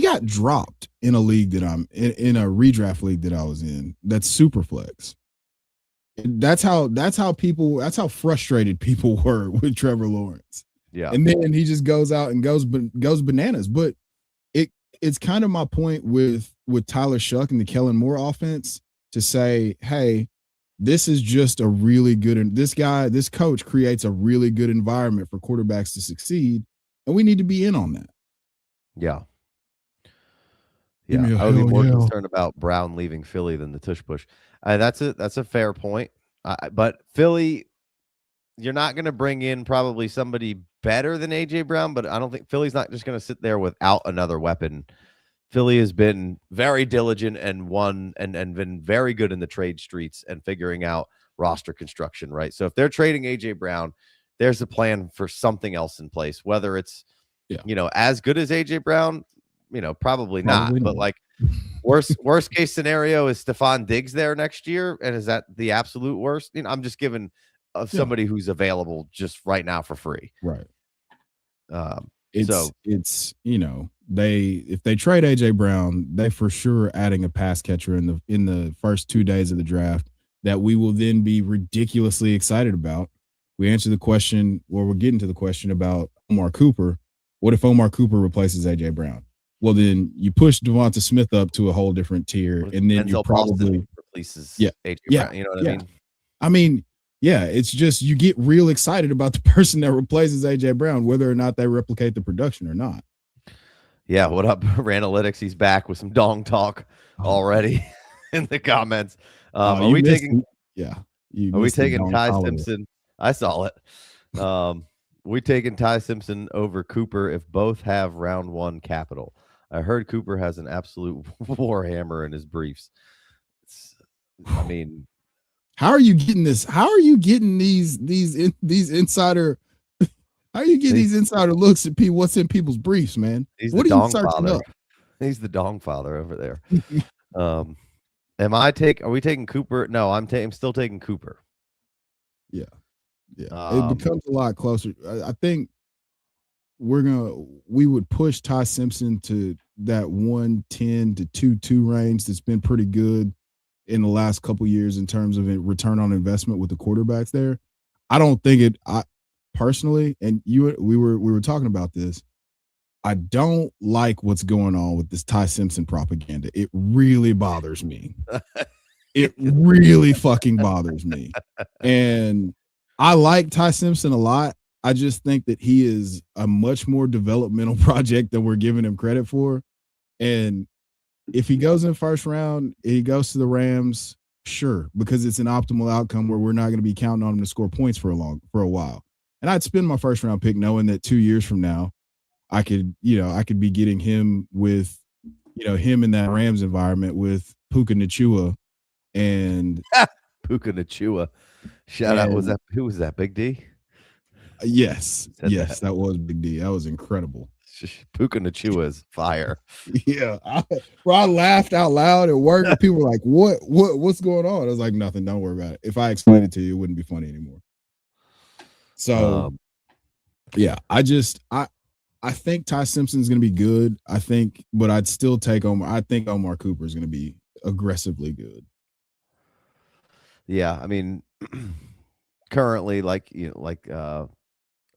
got dropped in a league that I'm in a redraft league that I was in. That's Superflex. That's how frustrated people were with Trevor Lawrence. Yeah. And then he just goes out and goes bananas. But it's kind of my point with Tyler Shough and the Kellen Moore offense to say, hey, this is just a really good, this coach creates a really good environment for quarterbacks to succeed, and we need to be in on that. Yeah. Yeah, I would be more concerned about Brown leaving Philly than the tush push. That's a fair point. But Philly, you're not going to bring in probably somebody better than AJ Brown, but I don't think Philly's not just going to sit there without another weapon. Philly has been very diligent and been very good in the trade streets and figuring out roster construction, right? So if they're trading AJ Brown, there's a plan for something else in place, whether it's as good as AJ Brown, probably not. But like worst case scenario is Stephon Diggs there next year, and is that the absolute worst? I'm just giving somebody who's available just right now for free, right? If they trade AJ Brown, they for sure adding a pass catcher in the first 2 days of the draft that we will then be ridiculously excited about. We answer the question, or we're getting to the question about Omar Cooper. What if Omar Cooper replaces AJ Brown? Well, then you push Devonta Smith up to a whole different tier, and then you probably replaces AJ Brown. You know what I mean? I mean, yeah, it's just you get real excited about the person that replaces AJ Brown, whether or not they replicate the production or not. Yeah, what up, Randall? He's back with some dong talk already in the comments. Are we taking Ty Simpson? I saw it. We taking Ty Simpson over Cooper if both have round 1 capital. I heard Cooper has an absolute warhammer in his briefs. I mean, how are you getting this? How are you getting these insider? How are you getting these insider looks at people? What's in people's briefs, man? He's What the are you dong searching father. up? He's the dong father over there. Are we taking Cooper? No, I'm still taking Cooper. Yeah. It becomes a lot closer. I think we would push Ty Simpson to that 110 to 2.2 range that's been pretty good in the last couple years in terms of return on investment with the quarterbacks there. I don't think I personally, and we were talking about this. I don't like what's going on with this Ty Simpson propaganda. It really bothers me. It really fucking bothers me. And I like Ty Simpson a lot. I just think that he is a much more developmental project than we're giving him credit for. And if he goes in first round, he goes to the Rams, sure, because it's an optimal outcome where we're not going to be counting on him to score points for a while. And I'd spend my first round pick knowing that 2 years from now, I could be getting him with, him in that Rams environment with Puka Nacua and Puka Nacua. Shout out. Who was that? Big D? Yes. That was Big D. That was incredible. Puka Nacua is fire. Yeah. I laughed out loud at work and people were like, what's going on? I was like, nothing, don't worry about it. If I explained it to you, it wouldn't be funny anymore. So yeah, I think Ty Simpson's going to be good. But I'd still take Omar. I think Omar Cooper is going to be aggressively good. Yeah, I mean, currently, like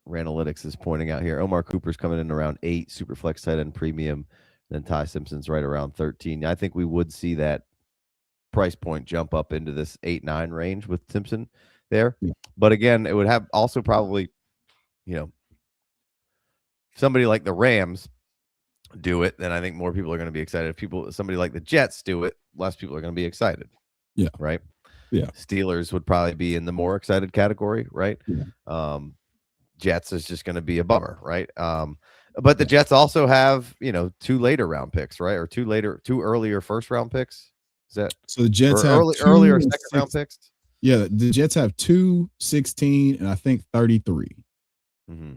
Randallytics is pointing out here, Omar Cooper's coming in around 8, Superflex tight end premium, then Ty Simpson's right around 13. I think we would see that price point jump up into this 8-9 range with Simpson there. Yeah. But again, it would have also probably, somebody like the Rams do it, then I think more people are going to be excited. If somebody like the Jets do it, less people are going to be excited. Yeah. Right. Yeah. Steelers would probably be in the more excited category. Right. Yeah. Jets is just going to be a bummer. Right. But the Jets also have, 2 later round picks, right? Or 2 earlier first round picks. Is that so? The Jets have earlier second round picks. Yeah. The Jets have 2, 16, and I think 33. Mm-hmm.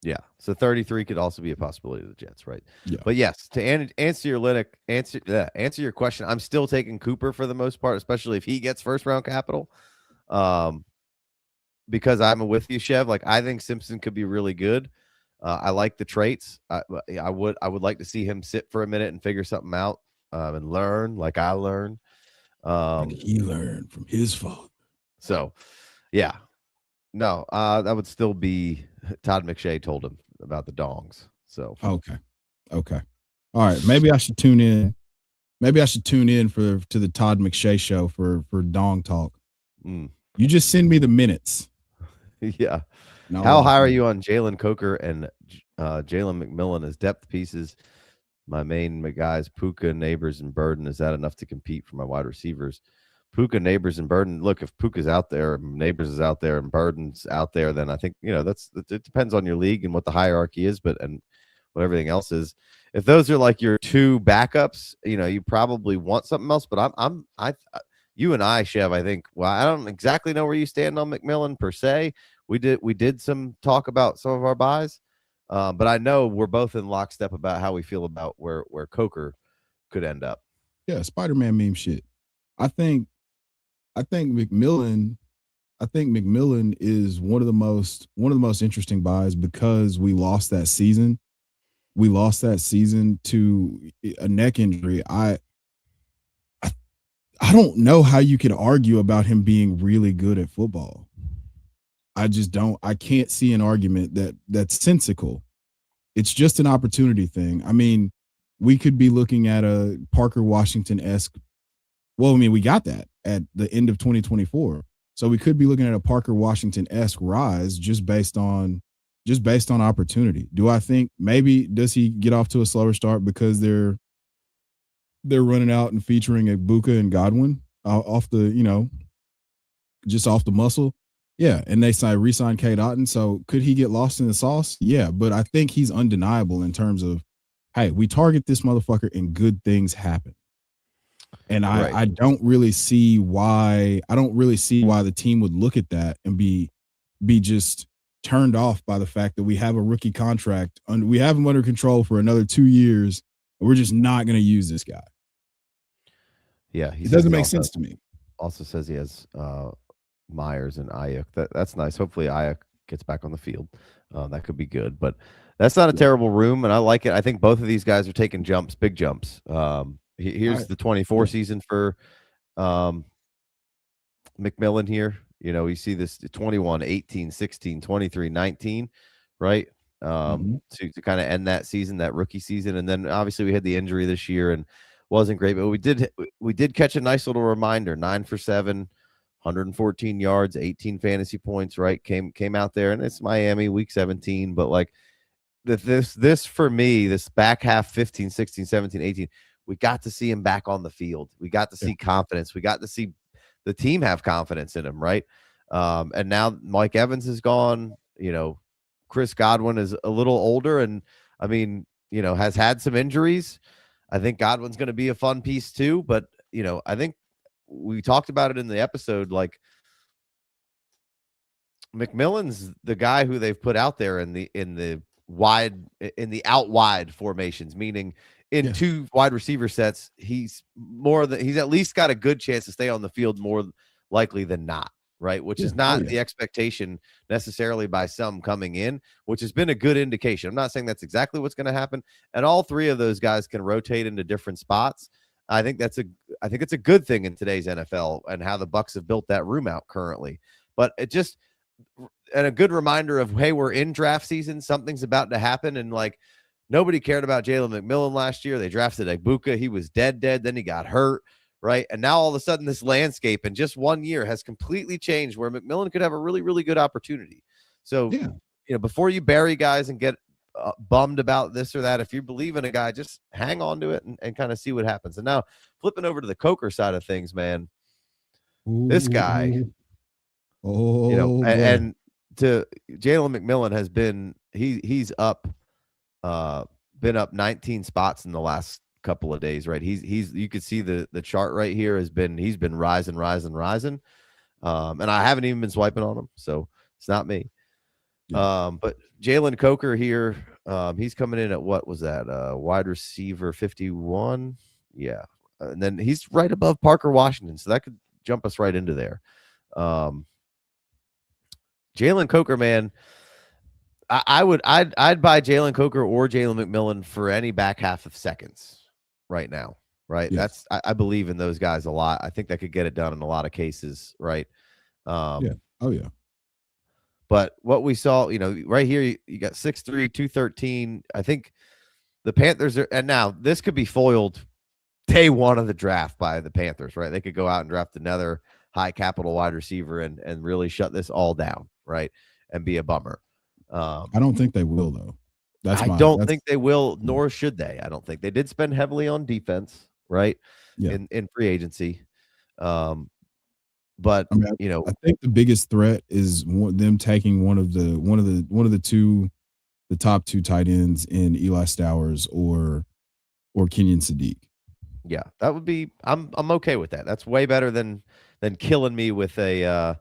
Yeah, so 33 could also be a possibility of the Jets, right? Yeah. But yes, to answer your question, I'm still taking Cooper for the most part, especially if he gets first round capital. Because I'm with you, Chev. Like, I think Simpson could be really good. I like the traits. I would like to see him sit for a minute and figure something out and learn like I learned. Like he learned from his father. So, yeah. No, that would still be Todd McShay told him about the dongs. So okay. All right. Maybe I should tune in. Maybe I should tune in to the Todd McShay show for dong talk. You just send me the minutes. Yeah. How high are you on Jalen Coker and Jalen McMillan as depth pieces? My main guys, Puka, Neighbors, and Burden. Is that enough to compete for my wide receivers? Puka, Neighbors, and Burden. Look, if Puka's out there, Neighbors is out there, and Burden's out there, then I think it depends on your league and what the hierarchy is, and what everything else is. If those are like your 2 backups, you probably want something else. But you and I, Chev, I think. Well, I don't exactly know where you stand on McMillan per se. We did some talk about some of our buys, but I know we're both in lockstep about how we feel about where Coker could end up. Yeah, Spider-Man meme shit. I think McMillan is one of the most interesting buys because we lost that season. We lost that season to a neck injury. I don't know how you could argue about him being really good at football. I just don't. I can't see an argument that's sensical. It's just an opportunity thing. I mean, we could be looking at a Parker Washington-esque. Well, I mean, we got that at the end of 2024. So we could be looking at a Parker Washington-esque rise just based on opportunity. Do I think maybe does he get off to a slower start because they're running out and featuring a Buka and Godwin off the, just off the muscle? Yeah. And they re-sign Cade Otton. So could he get lost in the sauce? Yeah. But I think he's undeniable in terms of, hey, we target this motherfucker and good things happen. And Right. I don't really see why the team would look at that and be just turned off by the fact that we have a rookie contract and we have him under control for another 2 years. And we're just not going to use this guy. Yeah, he It says doesn't he make sense to me. also says he has Myers and Ayuk. That's nice. Hopefully Ayuk gets back on the field. That could be good, but that's not a terrible room, and I like it. I think both of these guys are taking jumps, big jumps. Here's the 24 season for McMillan here. You know, you see this 21, 18, 16, 23, 19, right? To kind of end that season, that rookie season. And then obviously we had the injury this year and wasn't great, but we did catch a nice little reminder, 9 for 7, 114 yards, 18 fantasy points, right? Came out there, and it's Miami week 17, but like this for me, this back half 15, 16, 17, 18, we got to see him back on the field. We got to see confidence. We got to see the team have confidence in him, right? And now Mike Evans is gone. You know, Chris Godwin is a little older, and I mean, you know, has had some injuries. I think Godwin's going to be a fun piece too, but you know, I think we talked about it in the episode. Like McMillan's the guy who they've put out there in the out wide formations, meaning in two wide receiver sets, he's at least got a good chance to stay on the field more likely than not, right? Which is not the expectation necessarily by some coming in, which has been a good indication. I'm not saying that's exactly what's going to happen, and all three of those guys can rotate into different spots. I think it's a good thing in today's NFL and how the Bucs have built that room out currently. But it just and a good reminder of, hey, we're in draft season, something's about to happen, and like nobody cared about Jalen McMillan last year. They drafted Egbuka. He was dead. Then he got hurt, right? And now all of a sudden this landscape in just 1 year has completely changed where McMillan could have a really, really good opportunity. So, you know, before you bury guys and get bummed about this or that, if you believe in a guy, just hang on to it and kind of see what happens. And now flipping over to the Coker side of things, man, this guy, you know, and to Jalen McMillan has been, he's up, been up 19 spots in the last couple of days, right? He's you could see the chart right here he's been rising. And I haven't even been swiping on him, so it's not me. But Jalen Coker here, he's coming in at what was that? Wide receiver 51. Yeah. And then he's right above Parker Washington, so that could jump us right into there. Jalen Coker, man, I'd buy Jalen Coker or Jalen McMillan for any back half of seconds right now, right? Yes. I believe in those guys a lot. I think that could get it done in a lot of cases, right? But what we saw, you know, right here, you got 6'3", 213. I think the Panthers are, and now this could be foiled day one of the draft by the Panthers, right? They could go out and draft another high capital wide receiver and really shut this all down, right? And be a bummer. I don't think they will, though. I don't think they will, nor should they. I don't think they did spend heavily on defense, right? In free agency. But I mean, you know, I think the biggest threat is them taking one of the top two tight ends in Eli Stowers or Kenyon Sadiq. Yeah, that would be. I'm okay with that. That's way better than killing me with a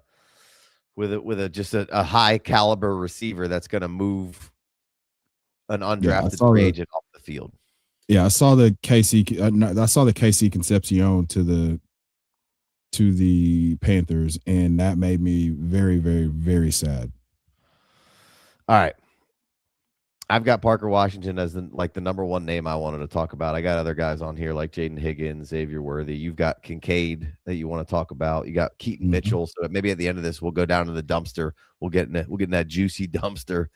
just a high caliber receiver that's going to move an undrafted free agent off the field. Yeah, I saw the KC Concepcion to the Panthers, and that made me very, very, very sad. All right. I've got Parker Washington as the number one name I wanted to talk about. I got other guys on here like Jaden Higgins, Xavier Worthy. You've got Kincaid that you want to talk about. You got Keaton Mitchell. So maybe at the end of this, we'll go down to the dumpster. We'll get in that juicy dumpster,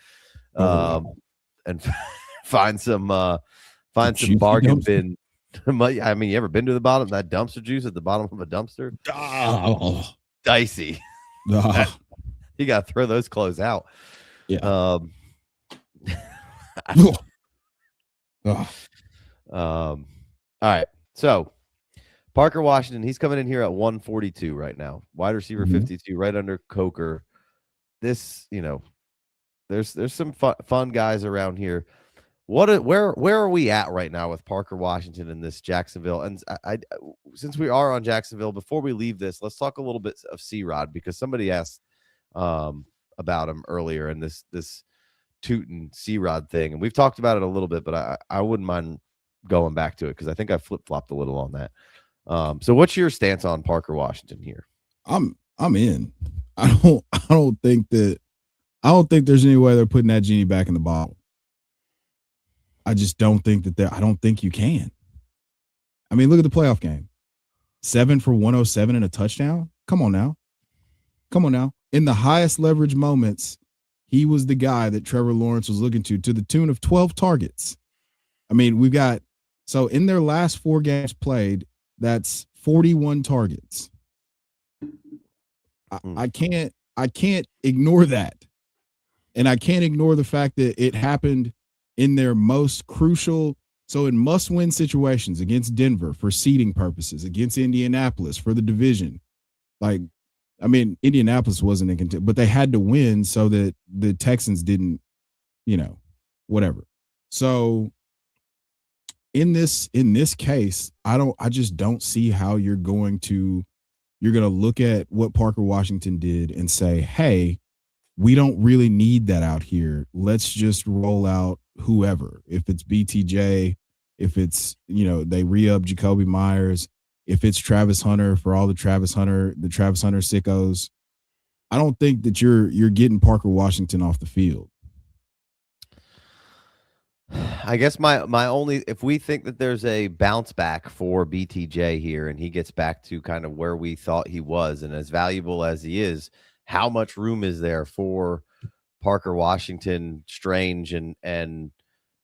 and find some bargain bin. I mean, you ever been to the bottom that dumpster juice at the bottom of a dumpster? Dicey. You got to throw those clothes out. Yeah. All right. So Parker Washington, he's coming in here at 142 right now. Wide receiver 52, right under Coker. This, you know, there's some fun guys around here. where are we at right now with Parker Washington in this Jacksonville? And I since we are on Jacksonville, before we leave this, let's talk a little bit of C-Rod, because somebody asked about him earlier in this Tuten C-Rod thing, and we've talked about it a little bit, but I wouldn't mind going back to it because I think I flip-flopped a little on that. So what's your stance on Parker Washington here? I'm in. I don't think there's any way they're putting that genie back in the bottle. I just don't think I don't think you can. I mean, look at the playoff game. 7 for 107 and a touchdown. Come on now. In the highest leverage moments, he was the guy that Trevor Lawrence was looking to the tune of 12 targets. I mean, so in their last 4 games played, that's 41 targets. I can't ignore that. And I can't ignore the fact that it happened in their most crucial, so in must-win situations against Denver for seeding purposes, against Indianapolis for the division. Like, I mean, Indianapolis wasn't in contention, but they had to win so that the Texans didn't, whatever. So in this case, I just don't see how you're going to look at what Parker Washington did and say, hey, we don't really need that out here. Let's just roll out whoever. If it's BTJ, if it's, they re-up Jakobi Meyers, if it's Travis Hunter for all the Travis Hunter sickos. I don't think that you're getting Parker Washington off the field. I guess my only, if we think that there's a bounce back for BTJ here and he gets back to kind of where we thought he was, and as valuable as he is, how much room is there for Parker Washington, Strange, and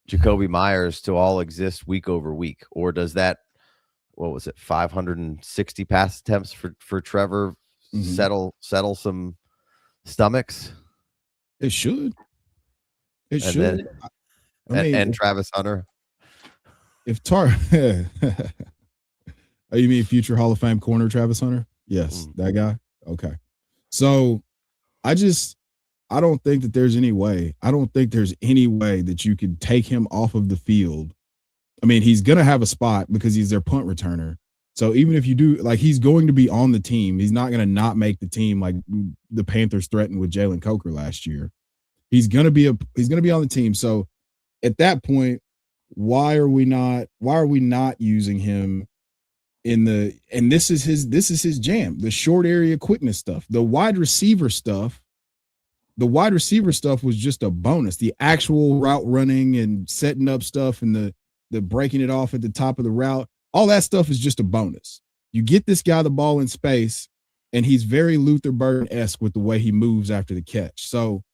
Jakobi Meyers to all exist week over week? Or does that, what was it, 560 pass attempts for Trevor settle some stomachs? It should. It should. Then, and Travis Hunter. If oh, you mean future Hall of Fame corner Travis Hunter? Yes, that guy. Okay. So I don't think that there's any way. I don't think there's any way that you could take him off of the field. I mean, he's going to have a spot because he's their punt returner. So even if you do, like, he's going to be on the team. He's not going to not make the team like the Panthers threatened with Jalen Coker last year. He's going to be on the team. So at that point, why are we not using him and this is his jam, the short area quickness stuff. The wide receiver stuff was just a bonus. The actual route running and setting up stuff and the breaking it off at the top of the route, all that stuff is just a bonus. You get this guy the ball in space, and he's very Luther Burden-esque with the way he moves after the catch. So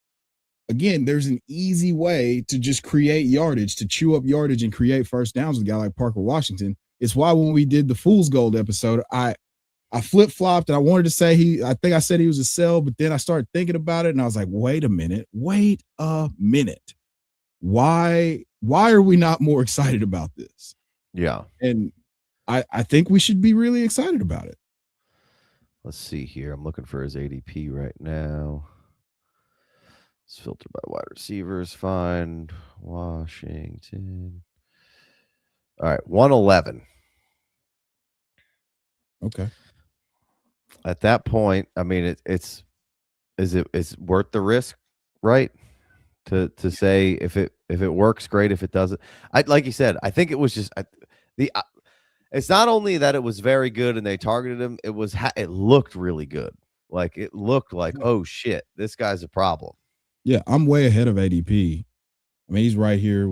again, there's an easy way to just create yardage, to chew up yardage and create first downs with a guy like Parker Washington. It's why when we did the Fool's Gold episode, I flip-flopped and I wanted to say I think I said he was a sell, but then I started thinking about it and I was like, wait a minute. Why are we not more excited about this? Yeah. And I think we should be really excited about it. Let's see here. I'm looking for his ADP right now. It's filtered by wide receivers. Fine. Washington. All right. 111. Okay. At that point, I mean, it's worth the risk, right? To say if it works, great. If it doesn't, like you said, I think it was just it's not only that it was very good and they targeted him. It looked really good. Like it looked like, oh shit, this guy's a problem. Yeah, I'm way ahead of ADP. I mean, he's right here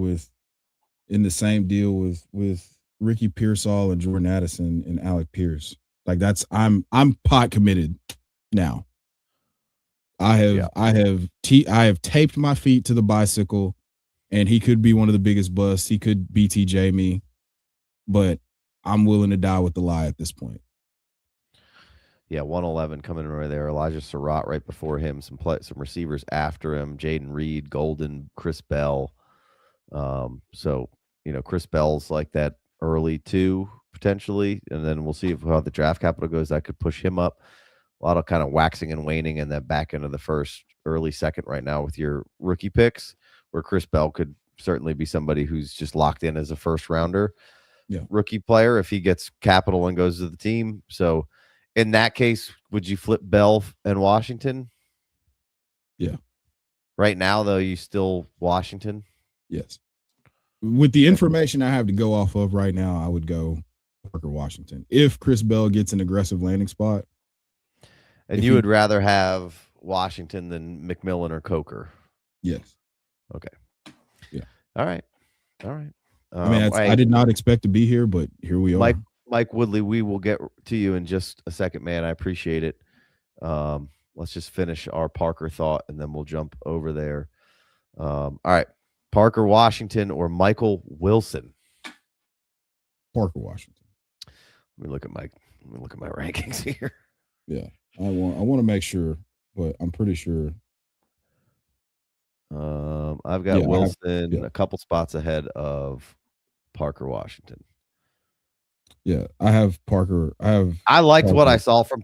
in the same deal with Ricky Pearsall and Jordan Addison and Alec Pierce. Like I'm pot committed now. I have taped my feet to the bicycle, and he could be one of the biggest busts. He could BTJ me, but I'm willing to die with the lie at this point. Yeah, 111 coming in right there. Elijah Surratt right before him. Some receivers after him. Jaden Reed, Golden, Chris Bell. So Chris Bell's like that early too, potentially, and then we'll see how the draft capital goes. That could push him up. A lot of kind of waxing and waning in that back end of the first, early second right now with your rookie picks, where Chris Bell could certainly be somebody who's just locked in as a first rounder rookie player if he gets capital and goes to the team. So in that case, would you flip Bell and Washington? Yeah. Right now, though, you still Washington? Yes. With the information I have to go off of right now, I would go Parker Washington. If Chris Bell gets an aggressive landing spot. And you would rather have Washington than McMillan or Coker? Yes. Okay. Yeah. All right. I mean, I did not expect to be here, but here we are. Mike Woodley, we will get to you in just a second, man. I appreciate it. Let's just finish our Parker thought, and then we'll jump over there. All right. Parker Washington or Michael Wilson? Parker Washington. Let me look at my rankings here. Yeah. I want to make sure, but I'm pretty sure. I've got Wilson a couple spots ahead of Parker Washington. Yeah, I have Parker. I liked Parker. What I saw from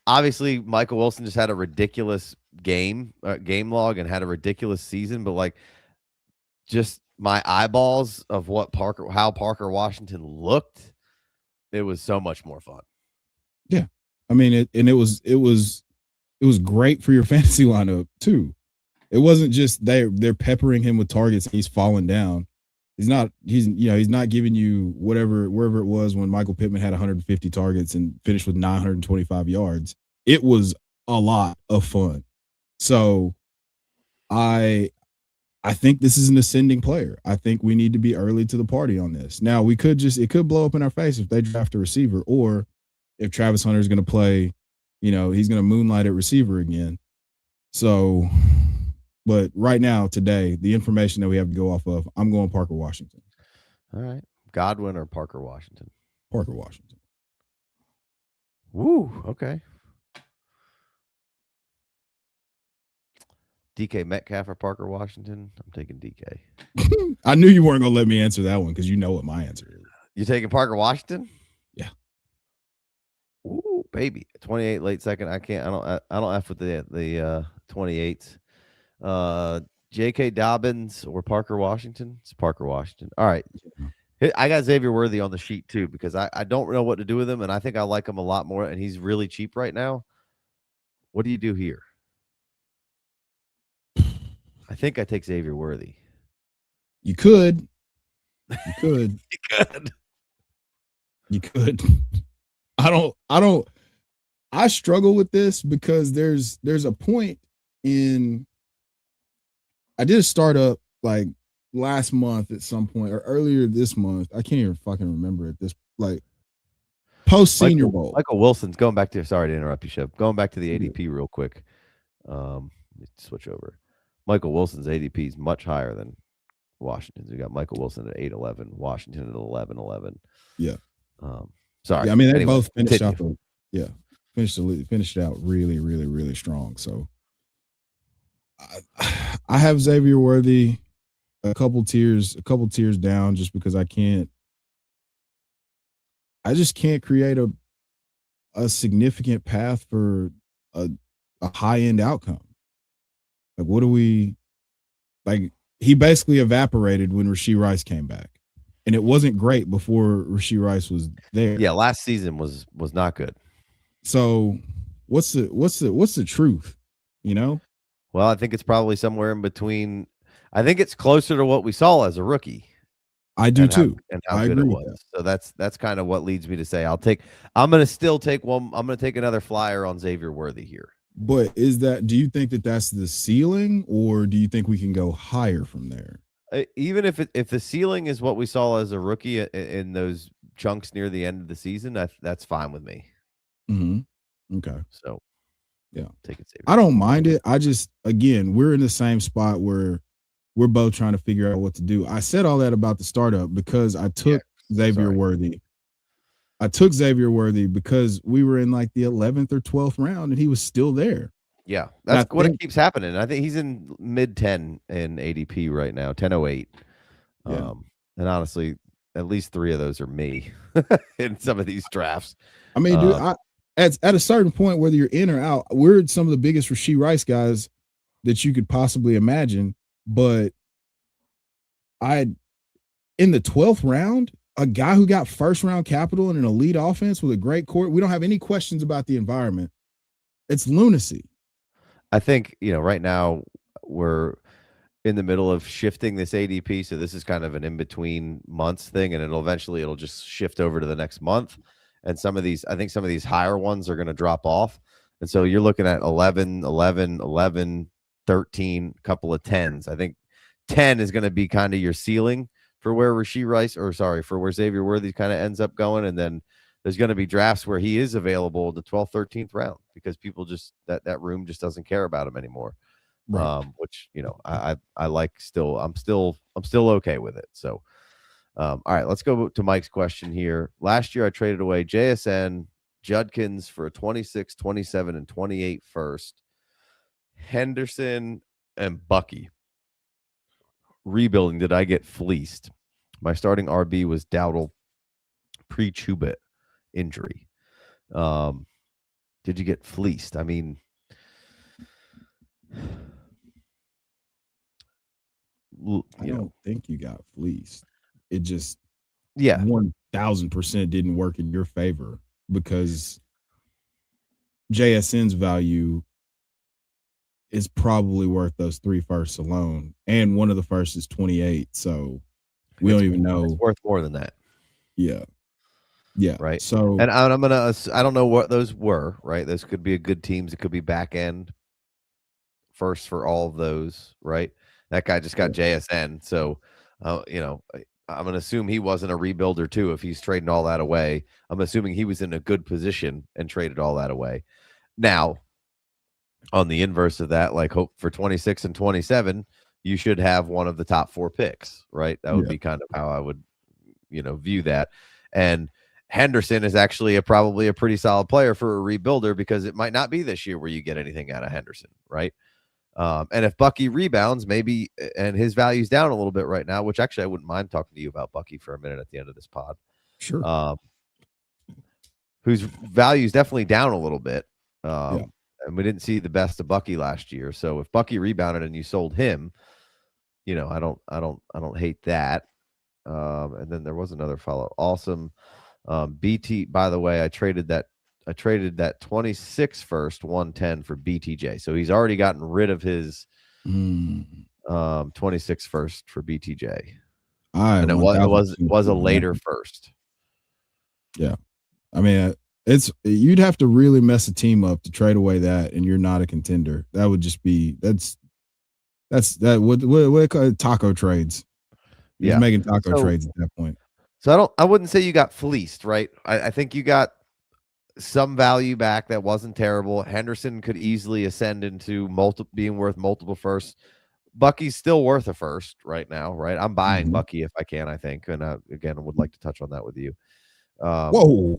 obviously Michael Wilson just had a ridiculous game log and had a ridiculous season, but just my eyeballs of how Parker Washington looked, it was so much more fun. Yeah. I mean, it was great for your fantasy lineup too. It wasn't just they're peppering him with targets and he's falling down. He's not giving you wherever it was when Michael Pittman had 150 targets and finished with 925 yards. It was a lot of fun. So I think this is an ascending player. I think we need to be early to the party on this. Now it could blow up in our face if they draft a receiver, or if Travis Hunter is going to play, he's going to moonlight at receiver again. So, but right now, today, the information that we have to go off of, I'm going Parker Washington. All right. Godwin or Parker Washington? Parker Washington. Woo. Okay. DK Metcalf or Parker Washington? I'm taking DK. I knew you weren't going to let me answer that one because you know what my answer is. You taking Parker Washington? Yeah. Ooh, baby. 28 late second. I don't F with the 28s. J.K. Dobbins or Parker Washington? It's Parker Washington. All right. I got Xavier Worthy on the sheet too because I don't know what to do with him, and I think I like him a lot more, and he's really cheap right now. What do you do here? I think I take Xavier Worthy. You could. You could. I struggle with this because there's a point in. I did a startup last month at some point or earlier this month. I can't even fucking remember it. This post Senior Bowl. Michael Wilson's going back to. Sorry to interrupt you, Shough. Going back to the ADP real quick. Let me switch over. Michael Wilson's ADP is much higher than Washington's. We got Michael Wilson at 8-11, Washington at 11-11. Yeah. Sorry. Yeah, I mean, they both finished out. Finished it out really, really, really strong. So I have Xavier Worthy a couple tiers down just because I just can't create a significant path for a high-end outcome. What do we he basically evaporated when Rashee Rice came back. And it wasn't great before Rashee Rice was there. Yeah, last season was not good. So what's the truth? Well, I think it's probably somewhere in between. I think it's closer to what we saw as a rookie. I do too. And how good it was. So that's kind of what leads me to say I'm going to take another flyer on Xavier Worthy here. But do you think that that's the ceiling, or do you think we can go higher from there? Even if the ceiling is what we saw as a rookie in those chunks near the end of the season, that's fine with me. Mm-hmm. Okay. So, yeah, take it safe. I don't mind it. I just, again, we're in the same spot where we're both trying to figure out what to do. I said all that about the startup because I took Xavier Worthy. I took Xavier Worthy because we were in the 11th or 12th round and he was still there. Yeah, that's what it keeps happening. I think he's in mid 10 in ADP right now, 1008. Yeah. And honestly, at least 3 of those are me in some of these drafts. I mean, dude, at a certain point, whether you're in or out, we're some of the biggest Rashee Rice guys that you could possibly imagine. But In the 12th round, a guy who got first round capital in an elite offense with a great court. We don't have any questions about the environment. It's lunacy. I think, right now we're in the middle of shifting this ADP. So this is kind of an in-between months thing, and it'll just shift over to the next month. And I think some of these higher ones are going to drop off. And so you're looking at 11, 11, 11, 13, a couple of 10s. I think 10 is going to be kind of your ceiling for where for where Xavier Worthy kind of ends up going. And then there's going to be drafts where he is available the 12th, 13th round because people just, that room just doesn't care about him anymore. Right. Which, I like still, I'm still okay with it. So, all right, let's go to Mike's question here. Last year I traded away JSN, Judkins for a 26, 27, and 28 first, Henderson, and Bucky. Rebuilding, did I get fleeced? My starting RB was Dowdle pre-Chubut injury. Did you get fleeced? I mean, I don't think you got fleeced. It just 1000% didn't work in your favor because JSN's value is probably worth those 3 firsts alone, and one of the firsts is 28. So we don't even know. It's worth more than that. Yeah. Right. So, and I don't know what those were. Right. Those could be a good teams. It could be back end first for all of those. Right. That guy just got JSN. So, I'm going to assume he wasn't a rebuilder too. If he's trading all that away, I'm assuming he was in a good position and traded all that away. Now, on the inverse of that, like hope for 26 and 27, you should have one of the top 4 picks, right? That would be kind of how I would, view that. And Henderson is actually probably a pretty solid player for a rebuilder because it might not be this year where you get anything out of Henderson, right? And if Bucky rebounds, maybe, and his value's down a little bit right now, which actually I wouldn't mind talking to you about Bucky for a minute at the end of this pod. Sure. Whose value's definitely down a little bit. And we didn't see the best of Bucky last year. So if Bucky rebounded and you sold him, I don't hate that. And then there was another follow. Awesome. BT, by the way, I traded that 26 first 110 for BTJ. So he's already gotten rid of his 26 first for BTJ. And it was a later first. Yeah. I mean, you'd have to really mess a team up to trade away that, and you're not a contender. That would just be what call it, taco trades. He's making taco trades at that point. So I wouldn't say you got fleeced, right? I think you got some value back that wasn't terrible. Henderson could easily ascend into being worth multiple firsts. Bucky's still worth a first right now, right? I'm buying Bucky if I can, I think. And again, I would like to touch on that with you. Whoa.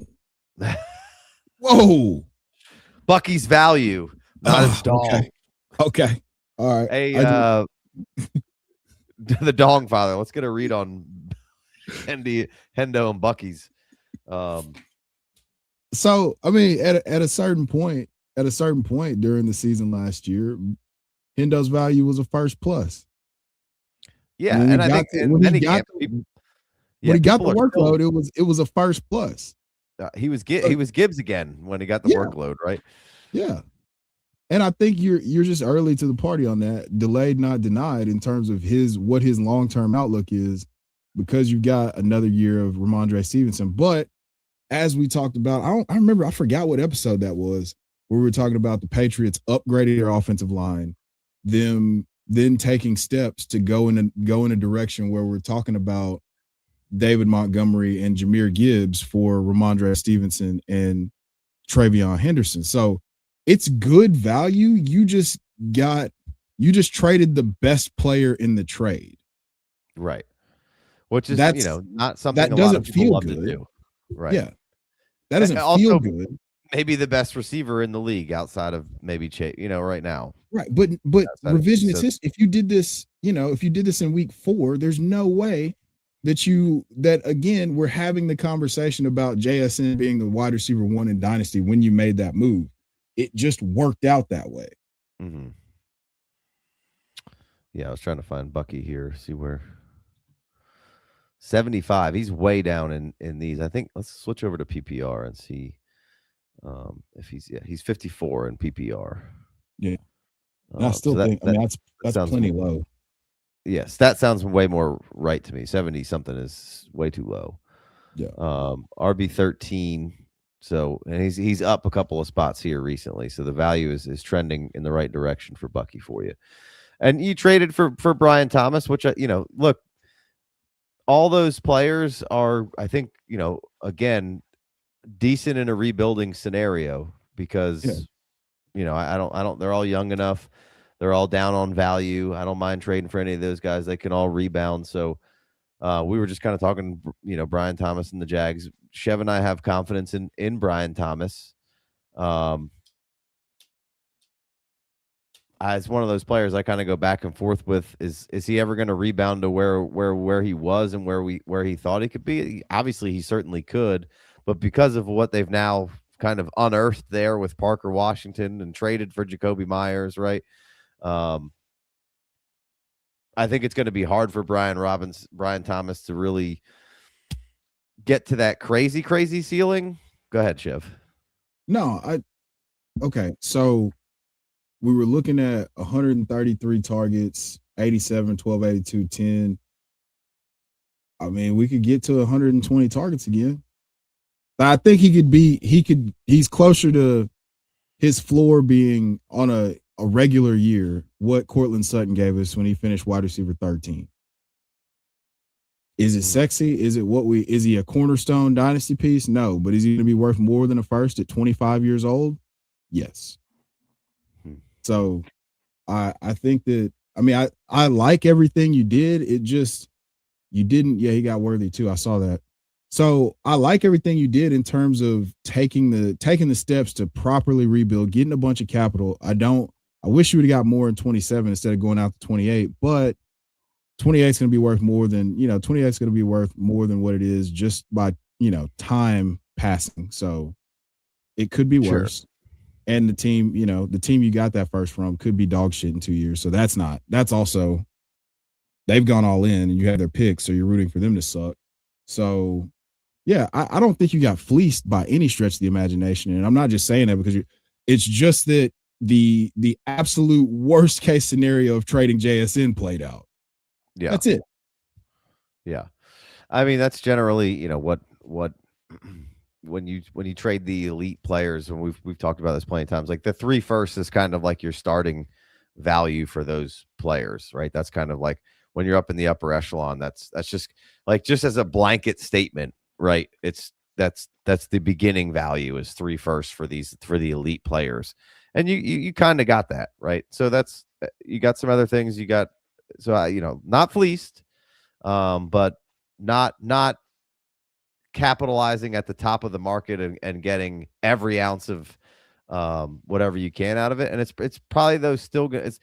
Bucky's value, not his dong. Okay. All right. Hey, the dong father. Let's get a read on Hendo and Bucky's. So I mean, at a certain point during the season last year, Hendo's value was a first plus. Yeah, and I think when he got the workload, it was a first plus. He was Gibbs again when he got the workload, right? Yeah. And I think you're just early to the party on that. Delayed, not denied, in terms of what his long-term outlook is, because you got another year of Ramondre Stevenson. But as we talked about, I forgot what episode that was, where we were talking about the Patriots upgrading their offensive line, them then taking steps to go in a direction where we're talking about David Montgomery and Jahmyr Gibbs for Ramondre Stevenson and Travion Henderson. So it's good value. You just traded the best player in the trade. Right. Which is, not something that doesn't feel love good to do. Right. Yeah. That doesn't feel good. Maybe the best receiver in the league outside of maybe Chase, right now. Right. But revisionist history, if you did this in week 4, there's no way that again, we're having the conversation about JSN being the wide receiver 1 in Dynasty when you made that move. It just worked out that way. Mm-hmm. Yeah, I was trying to find Bucky here, see where. 75. He's way down in these. I think let's switch over to PPR and see if he's 54 in PPR. Yeah. And I still think that's sounds plenty low. Yes, that sounds way more right to me. 70 something is way too low. Yeah. RB 13. So, and he's up a couple of spots here recently. So the value is trending in the right direction for Bucky for you. And you traded for Brian Thomas, which, look, all those players are, I think, again, decent in a rebuilding scenario because, I don't, they're all young enough. They're all down on value. I don't mind trading for any of those guys. They can all rebound. So we were just kind of talking, Brian Thomas and the Jags. Chev and I have confidence in Brian Thomas. As one of those players I kind of go back and forth with, is he ever going to rebound to where he was and where he thought he could be? Obviously, he certainly could, but because of what they've now kind of unearthed there with Parker Washington and traded for Jacoby Myers, right? I think it's going to be hard for Brian Thomas to really get to that crazy ceiling. Go ahead, Chev. No, okay. So we were looking at 133 targets, 87, 12, 82, 10. I mean, we could get to 120 targets again. I think he's closer to his floor being on a regular year what Cortland Sutton gave us when he finished wide receiver 13. Is it sexy? Is he a cornerstone dynasty piece? No, but is he going to be worth more than a first at 25 years old? Yes. So I think that, I like everything you did. It just, you didn't. Yeah, he got Worthy too. I saw that. So I like everything you did in terms of taking the steps to properly rebuild, getting a bunch of capital. I wish you would have got more in 27 instead of going out to 28, but 28 is going to be worth more than, 28 is going to be worth more than what it is just by, time passing. So it could be worse. Sure. And the team you got that first from could be dog shit in 2 years. So that's also, they've gone all in and you have their picks. So you're rooting for them to suck. So yeah, I don't think you got fleeced by any stretch of the imagination. And I'm not just saying that because it's just that the absolute worst case scenario of trading JSN played out. Yeah. That's it. Yeah. I mean, that's generally, what when you trade the elite players, and we've talked about this plenty of times, like the 3 first is kind of like your starting value for those players, right? That's kind of like when you're up in the upper echelon, that's just like, just as a blanket statement, right? That's the beginning value is 3 first for the elite players. And you kind of got that, right? So that's, you got some other things you got. So not fleeced, but not capitalizing at the top of the market and getting every ounce of whatever you can out of it. And it's probably those still good.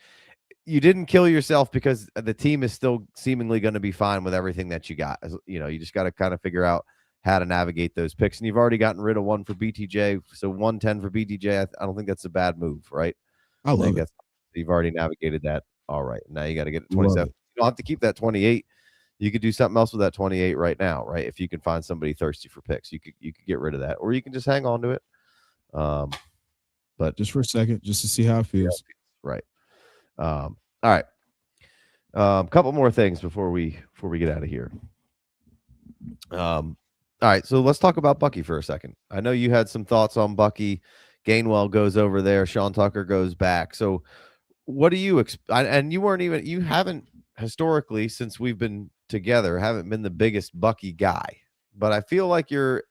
You didn't kill yourself because the team is still seemingly going to be fine with everything that you got. You just got to kind of figure out how to navigate those picks. And you've already gotten rid of one for BTJ. So 110 for BTJ. I don't think that's a bad move, right? I love it. You've already navigated that. All right. Now you got to get 27. You don't have to keep that 28. You could do something else with that 28 right now, right? If you can find somebody thirsty for picks, you could get rid of that, or you can just hang on to it. But just for a second, just to see how it feels. Right. All right. Couple more things before we get out of here. All right. So let's talk about Bucky for a second. I know you had some thoughts on Bucky. Gainwell goes over there. Sean Tucker goes back. So what do you and you haven't historically, since we've been together, haven't been the biggest Bucky guy, but I feel like you're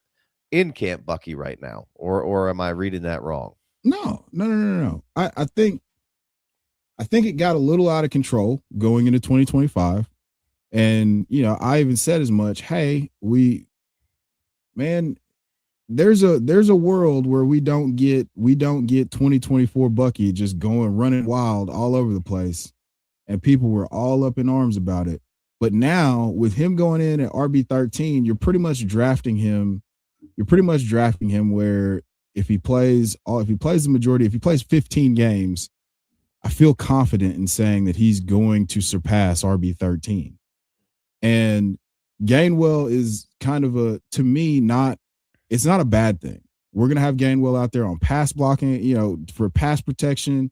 in camp Bucky right now, or am I reading that wrong? No. I think it got a little out of control going into 2025. And, I even said as much, hey, there's a world where we don't get 2024 Bucky just running wild all over the place. And people were all up in arms about it. But now with him going in at RB13, you're pretty much drafting him where if he plays 15 games, I feel confident in saying that he's going to surpass RB13. And Gainwell is kind of to me, it's not a bad thing. We're going to have Gainwell out there on pass blocking, for pass protection.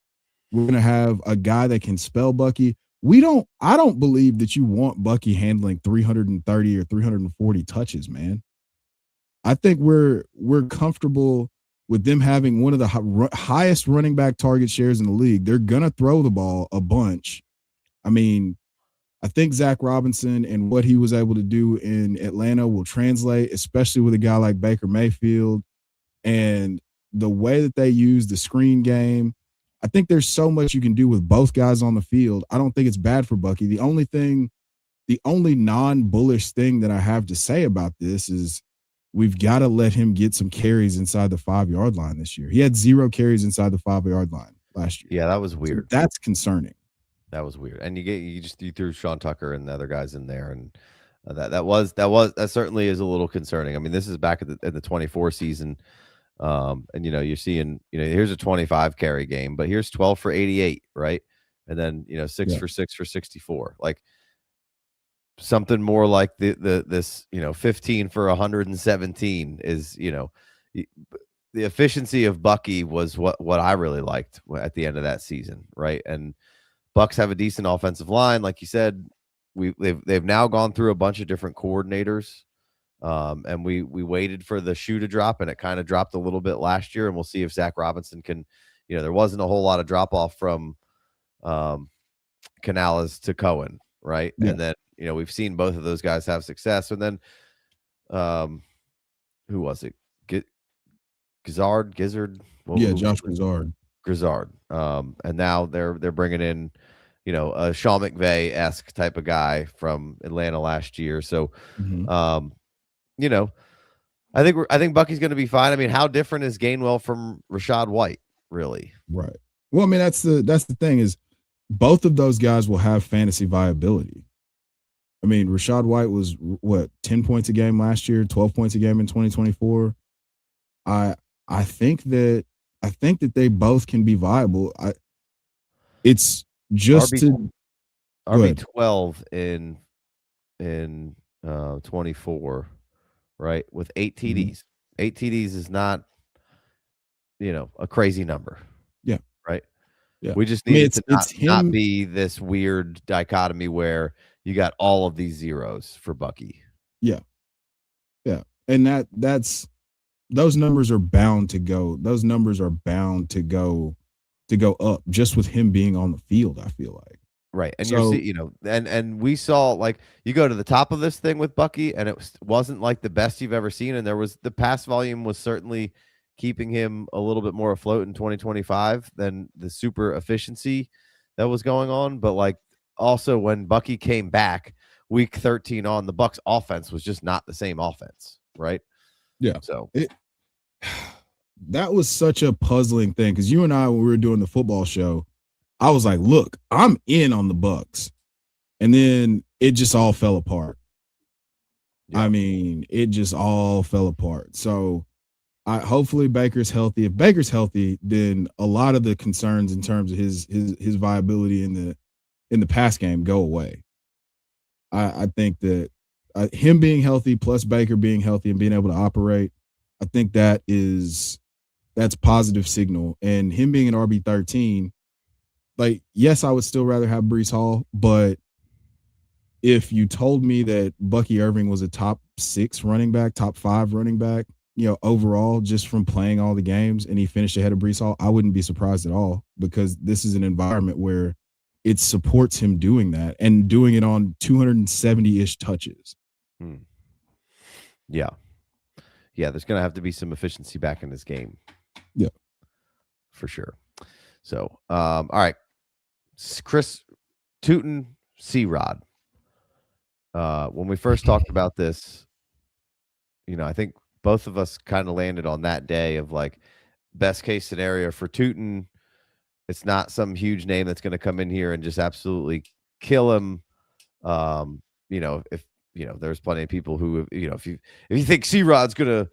We're going to have a guy that can spell Bucky. I don't believe that you want Bucky handling 330 or 340 touches, man. I think we're comfortable with them having one of the highest running back target shares in the league. They're going to throw the ball a bunch. I mean, I think Zach Robinson and what he was able to do in Atlanta will translate, especially with a guy like Baker Mayfield and the way that they use the screen game. I think there's so much you can do with both guys on the field. I don't think it's bad for Bucky. The only non-bullish thing that I have to say about this is we've got to let him get some carries inside the 5-yard line this year. He had 0 carries inside the 5-yard line last year. Yeah, that was weird. So that's concerning. That was weird. And you threw Sean Tucker and the other guys in there, and that certainly is a little concerning. I mean, this is back in the 24 season. And you're seeing, here's a 25 carry game, but here's 12 for 88, right? And then 6 for 6 for 64. Like something more like this 15 for 117 is the efficiency of Bucky was what I really liked at the end of that season, right? And Bucks have a decent offensive line, like you said. They've now gone through a bunch of different coordinators. And we waited for the shoe to drop, and it kind of dropped a little bit last year, and we'll see if Zach Robinson can, there wasn't a whole lot of drop off from Canales to Cohen, right? Yeah. And then, we've seen both of those guys have success. And then who was it? Gizzard? Josh Grizzard. And now they're bringing in, a Sean McVay-esque type of guy from Atlanta last year. So, I think Bucky's going to be fine. I mean, how different is Gainwell from Rachaad White, really? Right. Well, I mean, that's the thing is both of those guys will have fantasy viability. I mean, Rachaad White was 10 points a game last year, 12 points a game in 2024. I think that they both can be viable. It's just RB 12 in 24. Right, with 8 TDs. Mm-hmm. 8 TDs is not, a crazy number. Yeah. Right. Yeah. We just need it to not be this weird dichotomy where you got all of these zeros for Bucky. Yeah. Yeah. And that's those numbers are bound to go. Those numbers are bound to go up just with him being on the field, I feel like. Right. And you're seeing, and we saw, like, you go to the top of this thing with Bucky, and it wasn't like the best you've ever seen. And the pass volume was certainly keeping him a little bit more afloat in 2025 than the super efficiency that was going on. But like also when Bucky came back week 13 on, the Bucs offense was just not the same offense. Right. Yeah. So that was such a puzzling thing. Cause you and I, when we were doing the football show, I was like, look, I'm in on the Bucs. And then it just all fell apart. Yeah. I mean, it just all fell apart. So hopefully Baker's healthy. If Baker's healthy, then a lot of the concerns in terms of his viability in the pass game go away. I think that him being healthy plus Baker being healthy and being able to operate, I think that's positive signal. And him being an RB13, like, yes, I would still rather have Breece Hall, but if you told me that Bucky Irving was a top 6 running back, top 5 running back, overall, just from playing all the games, and he finished ahead of Breece Hall, I wouldn't be surprised at all, because this is an environment where it supports him doing that and doing it on 270-ish touches. Yeah. Yeah, there's going to have to be some efficiency back in this game. Yeah. For sure. So, all right. Chris, Tuten, C-Rod. When we first talked about this, I think both of us kind of landed on that day of like best case scenario for Tuten. It's not some huge name that's going to come in here and just absolutely kill him. If there's plenty of people who, if you think C-Rod's going to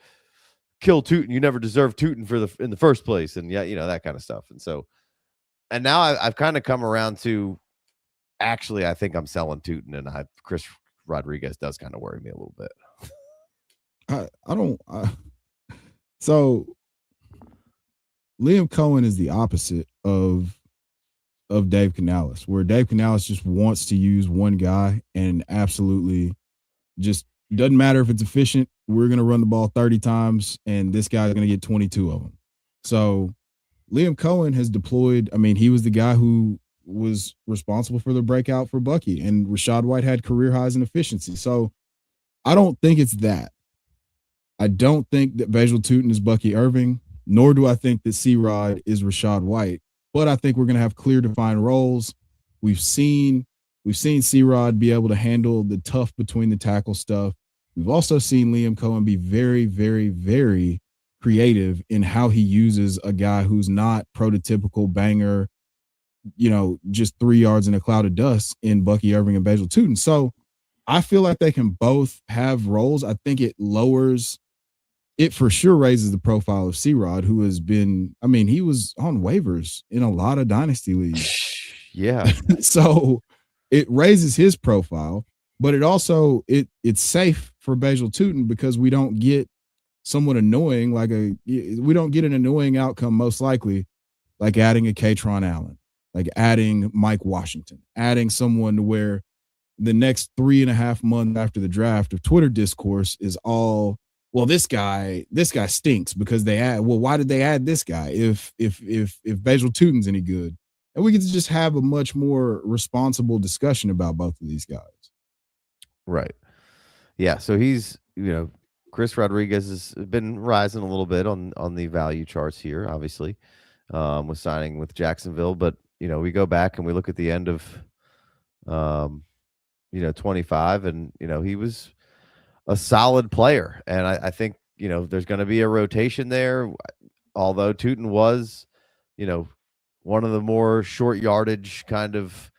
kill Tuten, you never deserve Tuten in the first place, and that kind of stuff. And so, and now I've kind of come around to, actually, I think I'm selling Tuten, and Chris Rodriguez does kind of worry me a little bit. So Liam Cohen is the opposite of Dave Canales, where Dave Canales just wants to use one guy and absolutely just doesn't matter if it's efficient. We're going to run the ball 30 times and this guy's going to get 22 of them. So Liam Cohen has deployed. I mean, he was the guy who was responsible for the breakout for Bucky, and Rachaad White had career highs in efficiency. So I don't think it's that. I don't think that Basil Tuten is Bucky Irving, nor do I think that C-Rod is Rachaad White. But I think we're going to have clear defined roles. We've seen C-Rod be able to handle the tough between the tackle stuff. We've also seen Liam Cohen be very, very, very creative in how he uses a guy who's not prototypical banger, just 3 yards in a cloud of dust in Bucky Irving and Basil Tuten. So I feel like they can both have roles. I think it for sure raises the profile of C-Rod, who has been, he was on waivers in a lot of dynasty leagues. Yeah. So it raises his profile, but it also, it's safe for Basil Tuten because we don't get someone annoying, we don't get an annoying outcome, most likely, like adding a Katron Allen, like adding Mike Washington, adding someone to where the next 3.5 months after the draft of Twitter discourse is all, well, this guy stinks because why did they add this guy if Basil Tuten's any good? And we get to just have a much more responsible discussion about both of these guys. Right. Yeah. So he's, Chris Rodriguez has been rising a little bit on the value charts here, obviously, with signing with Jacksonville. But, we go back and we look at the end of, 25, and, he was a solid player. And I think, there's going to be a rotation there, although Tuten was, one of the more short yardage kind of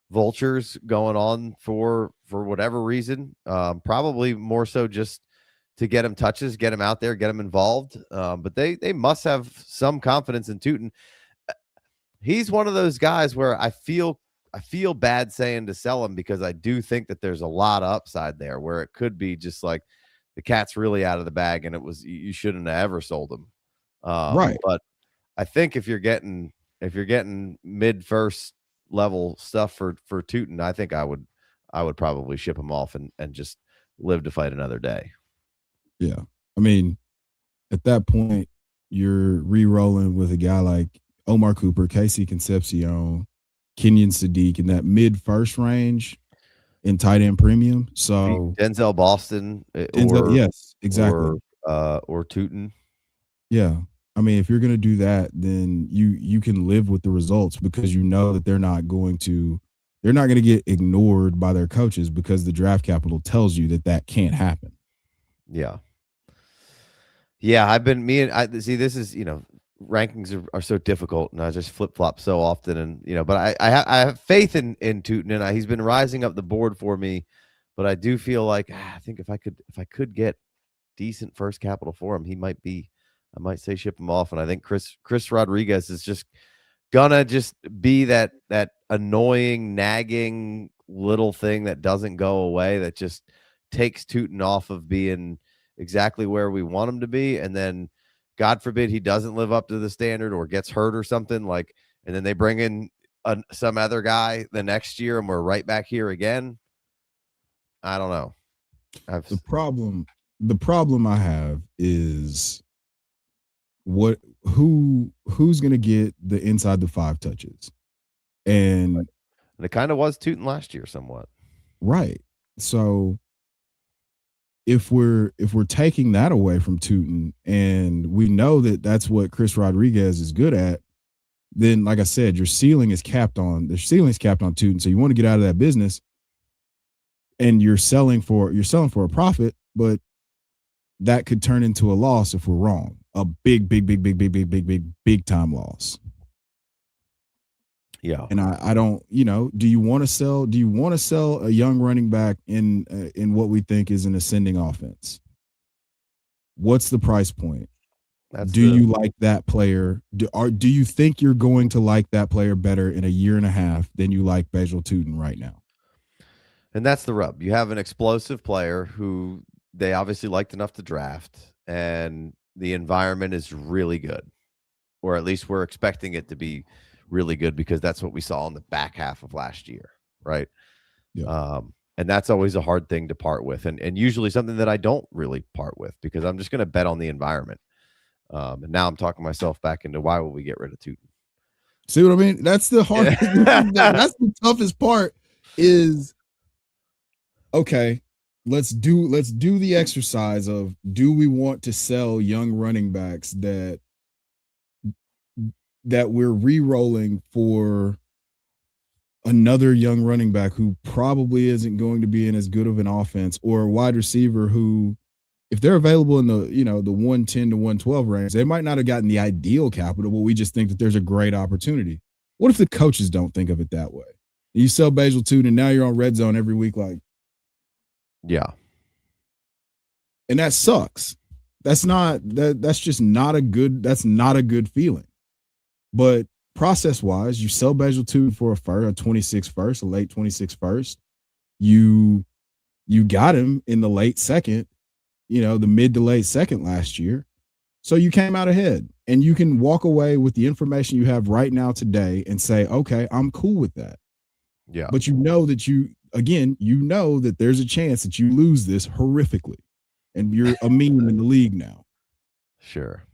vultures going on for whatever reason, probably more so just to get him touches, get him out there, get him involved. But they must have some confidence in Tuten. He's one of those guys where I feel bad saying to sell him because I do think that there's a lot of upside there where it could be just like the cat's really out of the bag and you shouldn't have ever sold him. Right. But I think if you're getting mid first level stuff for Tuten, I think I would probably ship him off and just live to fight another day. Yeah. At that point, you're re-rolling with a guy like Omar Cooper, Casey Concepcion, Kenyon Sadiq in that mid first range in tight end premium. So Denzel Boston, yes, exactly. Or Tuten. Yeah. If you're going to do that, then you can live with the results because you know that they're not going to get ignored by their coaches because the draft capital tells you that can't happen. Yeah. Yeah. This is, rankings are so difficult and I just flip flop so often. And, but I have faith in Tuten and he's been rising up the board for me, but I do feel like, I think if I could get decent first capital for him, I might say ship him off. And I think Chris Rodriguez is just gonna just be that annoying, nagging little thing that doesn't go away, that just takes Tuten off of being exactly where we want him to be. And then God forbid he doesn't live up to the standard or gets hurt or something and then they bring in some other guy the next year and we're right back here again. I don't know. The problem I have is who's going to get the inside the 5 touches. And it kind of was Tuten last year somewhat. Right. So if we're taking that away from Tuten and we know that that's what Chris Rodriguez is good at, then like I said, your ceiling is capped on Tuten. So you want to get out of that business and you're selling for a profit, but that could turn into a loss if we're wrong. A big time loss. Yeah. And I don't, do you want to sell a young running back in what we think is an ascending offense? What's the price point? You like that player? Do you think you're going to like that player better in a year and a half than you like Basil Tuten right now? And that's the rub. You have an explosive player who they obviously liked enough to draft, and the environment is really good, or at least we're expecting it to be really good because that's what we saw in the back half of last year, right? Yeah. And that's always a hard thing to part with, and usually something that I don't really part with because I'm just going to bet on the environment. And now I'm talking myself back into why would we get rid of Tuten? See what I mean? That's the hard. That's the toughest part. Is okay. Let's do the exercise of, do we want to sell young running backs that we're re-rolling for another young running back who probably isn't going to be in as good of an offense, or a wide receiver who, if they're available in the, the 110 to 112 range, they might not have gotten the ideal capital, but we just think that there's a great opportunity. What if the coaches don't think of it that way? You sell Basil Tuten, and now you're on red zone every week, like, yeah. And that sucks. That's just not a good feeling. But process wise, you sell Basil Tuten for a 26 first, a late 26 first. You got him in the late second, the mid to late second last year. So you came out ahead, and you can walk away with the information you have right now today and say, okay, I'm cool with that. Yeah. But you know that there's a chance that you lose this horrifically, and you're a meme in the league now. Sure.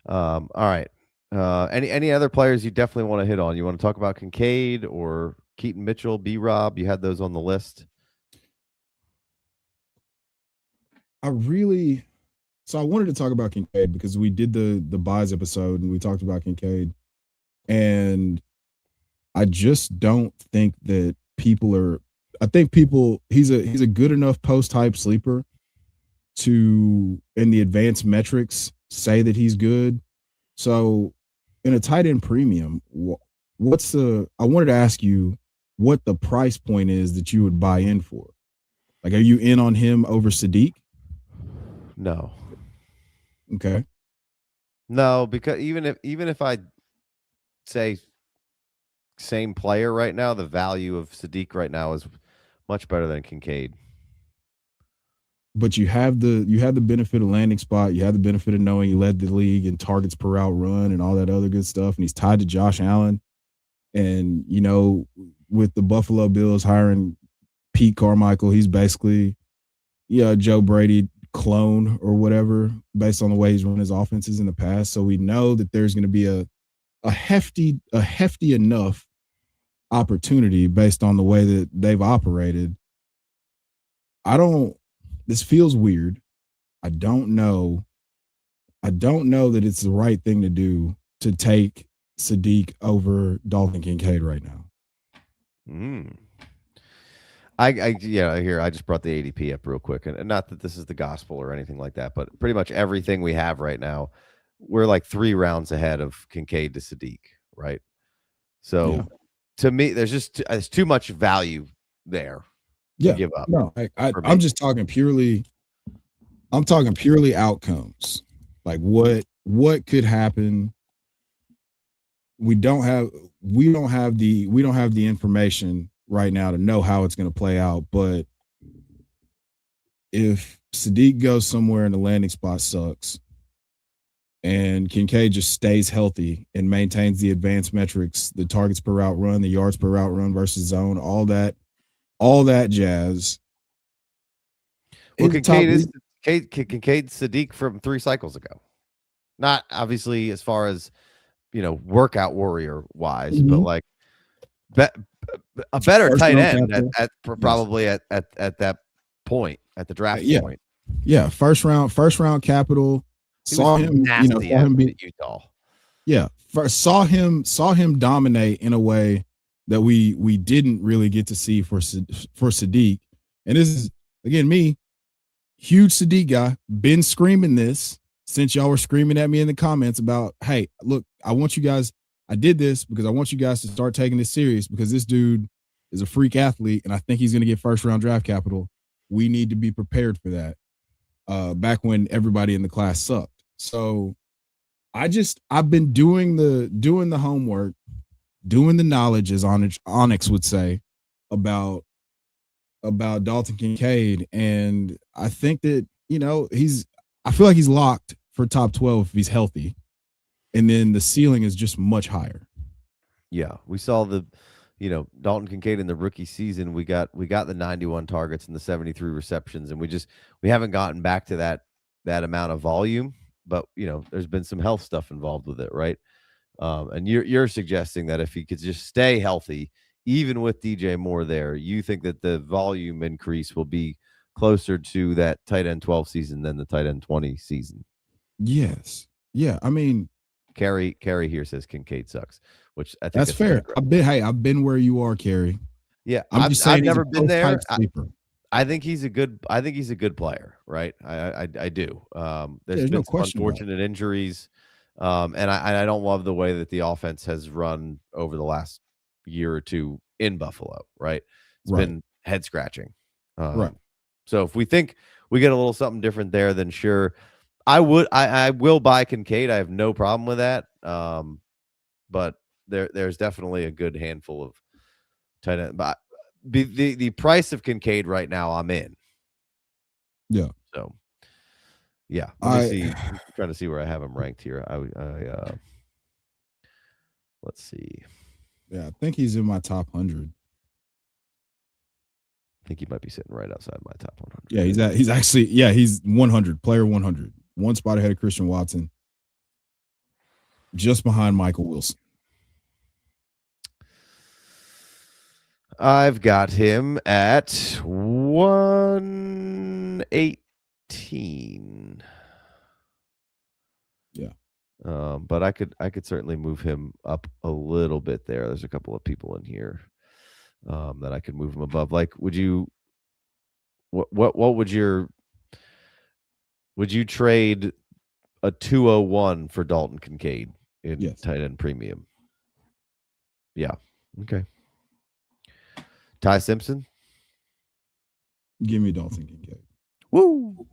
All right. Any other players you definitely want to hit on? You want to talk about Kincaid or Keaton Mitchell, B-Rob? You had those on the list. I wanted to talk about Kincaid because we did the buys episode and we talked about Kincaid, and I just don't think that he's a good enough post-hype sleeper to, in the advanced metrics, say that he's good. So in a tight end premium, I wanted to ask you what the price point is that you would buy in for. Like, are you in on him over Sadiq? No. Okay. No, because even if I say same player right now, the value of Sadiq right now is much better than Kincaid. But you have the benefit of landing spot. You have the benefit of knowing he led the league in targets per route run and all that other good stuff. And he's tied to Josh Allen. And, with the Buffalo Bills hiring Pete Carmichael, he's basically, Joe Brady clone or whatever, based on the way he's run his offenses in the past. So we know that there's going to be a hefty enough opportunity based on the way that they've operated. This feels weird. I don't know that it's the right thing to do to take Sadiq over Dalton Kincaid right now. I just brought the ADP up real quick, and not that this is the gospel or anything like that, but pretty much everything we have right now, we're like 3 rounds ahead of Kincaid to Sadiq, right? So to me, there's too much value there. To give up. No, I'm just talking purely. I'm talking purely outcomes. Like what could happen. We don't have the information right now to know how it's going to play out. But if Sadiq goes somewhere and the landing spot sucks, and Kincaid just stays healthy and maintains the advanced metrics, the targets per route run, the yards per route run versus zone, all that jazz. Well, Kincaid Sadiq from 3 cycles ago. Not obviously as far as, workout warrior wise, but like a better tight end at that point, at the draft point. Yeah, first round capital. Saw him beat Utah. Yeah, saw him dominate in a way that we didn't really get to see for Sadiq. And this is, again, me, huge Sadiq guy, been screaming this since y'all were screaming at me in the comments about, hey, look, I did this because I want you guys to start taking this serious, because this dude is a freak athlete and I think he's going to get first round draft capital. We need to be prepared for that. Back when everybody in the class sucked. So I've been doing the homework, doing the knowledge, as Onyx would say, about about Dalton Kincaid, and I think that I feel like he's locked for top 12 if he's healthy, and then the ceiling is just much higher. Yeah, we saw Dalton Kincaid in the rookie season. We got the 91 targets and the 73 receptions, and we haven't gotten back to that amount of volume. But there's been some health stuff involved with it, right? And you're suggesting that if he could just stay healthy, even with DJ Moore there, you think that the volume increase will be closer to that tight end 12 season than the tight end 20 season? Yes. Yeah. I mean, Carrie here says Kincaid sucks, which I think that's fair. I've been where you are, Carrie. Yeah, I'm just saying I've never been there. Sleeper. I think he's a good player, right? I do. There's been no some unfortunate injuries, and I don't love the way that the offense has run over the last year or two in Buffalo, right? It's been head scratching. Right. So if we think we get a little something different there, then sure, I will buy Kincaid. I have no problem with that. But there's definitely a good handful of tight end. But the price of Kincaid right now, I'm in. Yeah. So yeah, let me see. I'm trying to see where I have him ranked here. Let's see. Yeah, I think he's in my top 100. I think he might be sitting right outside my top 100. Yeah, he's 100, player 100. One spot ahead of Christian Watson. Just behind Michael Wilson. I've got him at 118. Yeah. But I could certainly move him up a little bit there. There's a couple of people in here that I could move him above. Like, would you trade a 201 for Dalton Kincaid in tight end premium? Yeah. Okay. Ty Simpson? Give me Dalton Kincaid. Woo!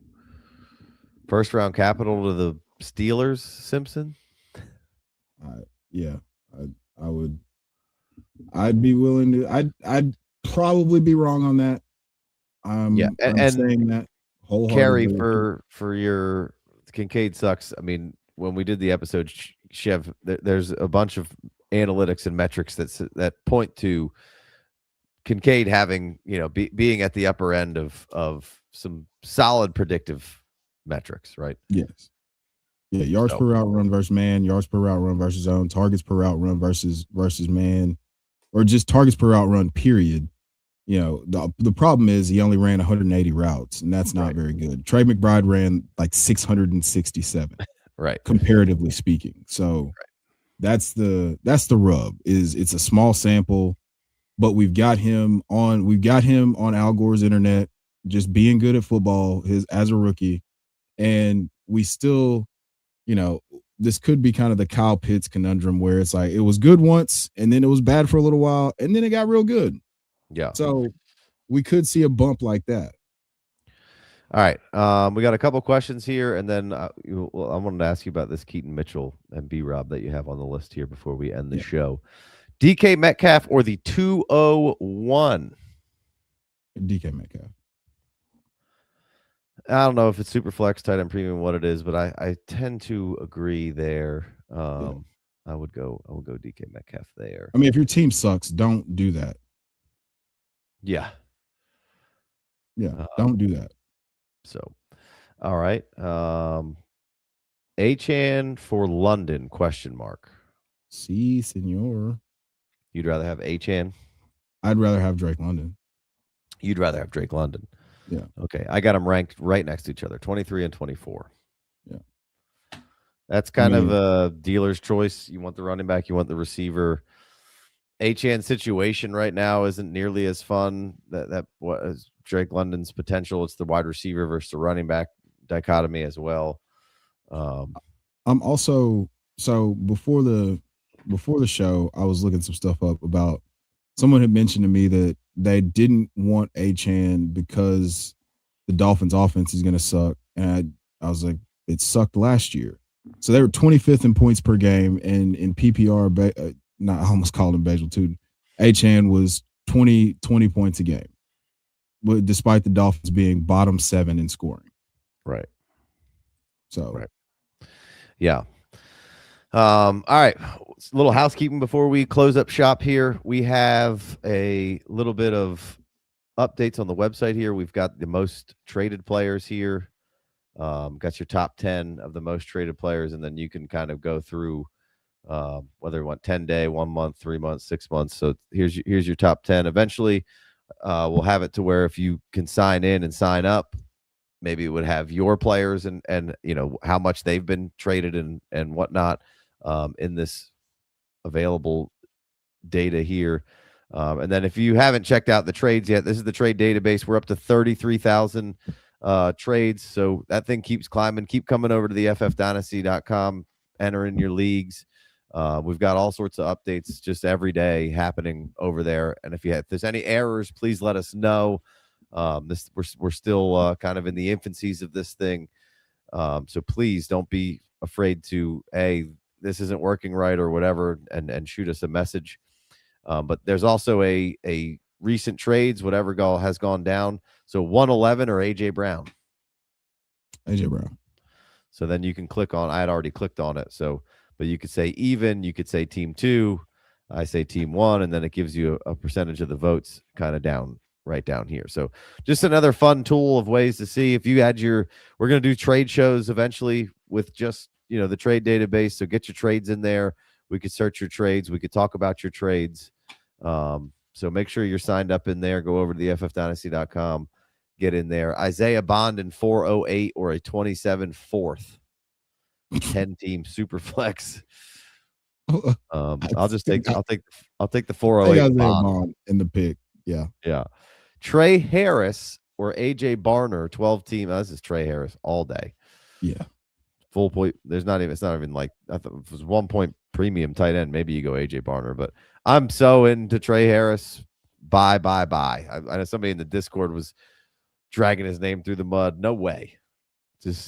First round capital to the Steelers, Simpson? Yeah. I would. I'd be willing to. I'd probably be wrong on that. I'm saying that wholeheartedly. Carrie, for your Kincaid sucks. I mean, when we did the episode, Chev, there's a bunch of analytics and metrics that point to Kincaid having, being at the upper end of some solid predictive metrics, right? Yes. Yeah, yards per route run versus man, yards per route run versus zone, targets per route run versus man, or just targets per route run, period. The problem is he only ran 180 routes, and that's not very good. Trey McBride ran like 667, right? Comparatively speaking. So that's the rub. Is it's a small sample, but we've got him on Al Gore's internet, just being good at football as a rookie, and we still, this could be kind of the Kyle Pitts conundrum where it's like it was good once, and then it was bad for a little while, and then it got real good. Yeah. So we could see a bump like that. All right. We got a couple questions here, and then I wanted to ask you about this Keaton Mitchell and B-Rob that you have on the list here before we end the show. DK Metcalf or the 201? DK Metcalf. I don't know if it's Superflex, tight end premium, what it is, but I tend to agree there. I would go DK Metcalf there. I mean, if your team sucks, don't do that. Yeah. Yeah, don't do that. So, all right. Achane for London, ? Si, senor. You'd rather have Achane? I'd rather have Drake London. You'd rather have Drake London? Yeah. Okay. I got them ranked right next to each other, 23 and 24. Yeah. That's kind of a dealer's choice. You want the running back, you want the receiver. Achane situation right now isn't nearly as fun. That what is Drake London's potential. It's the wide receiver versus the running back dichotomy as well. I'm also, so before the show, I was looking some stuff up about, someone had mentioned to me that they didn't want Achane because the Dolphins offense is going to suck. And I was like, it sucked last year. So they were 25th in points per game, and in PPR, I almost called him Basil Tuten. Achane was 20 points a game. despite the Dolphins being bottom 7 in scoring. Right. So, right. Yeah. All right. A little housekeeping before we close up shop here. We have a little bit of updates on the website here. We've got the most traded players here. Got your top 10 of the most traded players, and then you can kind of go through whether you want 10-day, 1 month, 3 months, 6 months. So here's your top 10. Eventually, we'll have it to where if you can sign in and sign up, maybe it would have your players and you know how much they've been traded and whatnot in this available data here. And then if you haven't checked out the trades yet, this is the trade database. We're up to 33,000 trades. So that thing keeps climbing. Keep coming over to the ffdynasty.com, enter in your leagues. We've got all sorts of updates just every day happening over there. And if there's any errors, please let us know. We're still kind of in the infancies of this thing. So please don't be afraid to, this isn't working right or whatever, and shoot us a message. But there's also a recent trades, whatever has gone down. So 111 or AJ Brown. AJ Brown. So then you can click on, I had already clicked on it. So, but you could say even, you could say team 2, I say team 1, and then it gives you a percentage of the votes kind of right down here. So just another fun tool of ways to see if you had we're going to do trade shows eventually with just, the trade database. So get your trades in there. We could search your trades. We could talk about your trades. So make sure you're signed up in there. Go over to the ffdynasty.com, get in there. Isaiah Bond in 408 or a 27 fourth, 10-team Superflex. I'll take the 408 Isaiah Bond in the pick. Yeah. Trey Harris or AJ Barner, 12-team. This is Trey Harris all day. Yeah. Full point. It's not even like, I thought it was 1 point premium tight end. Maybe you go AJ Barner, but I'm so into Trey Harris. Bye. I know somebody in the Discord was dragging his name through the mud. No way.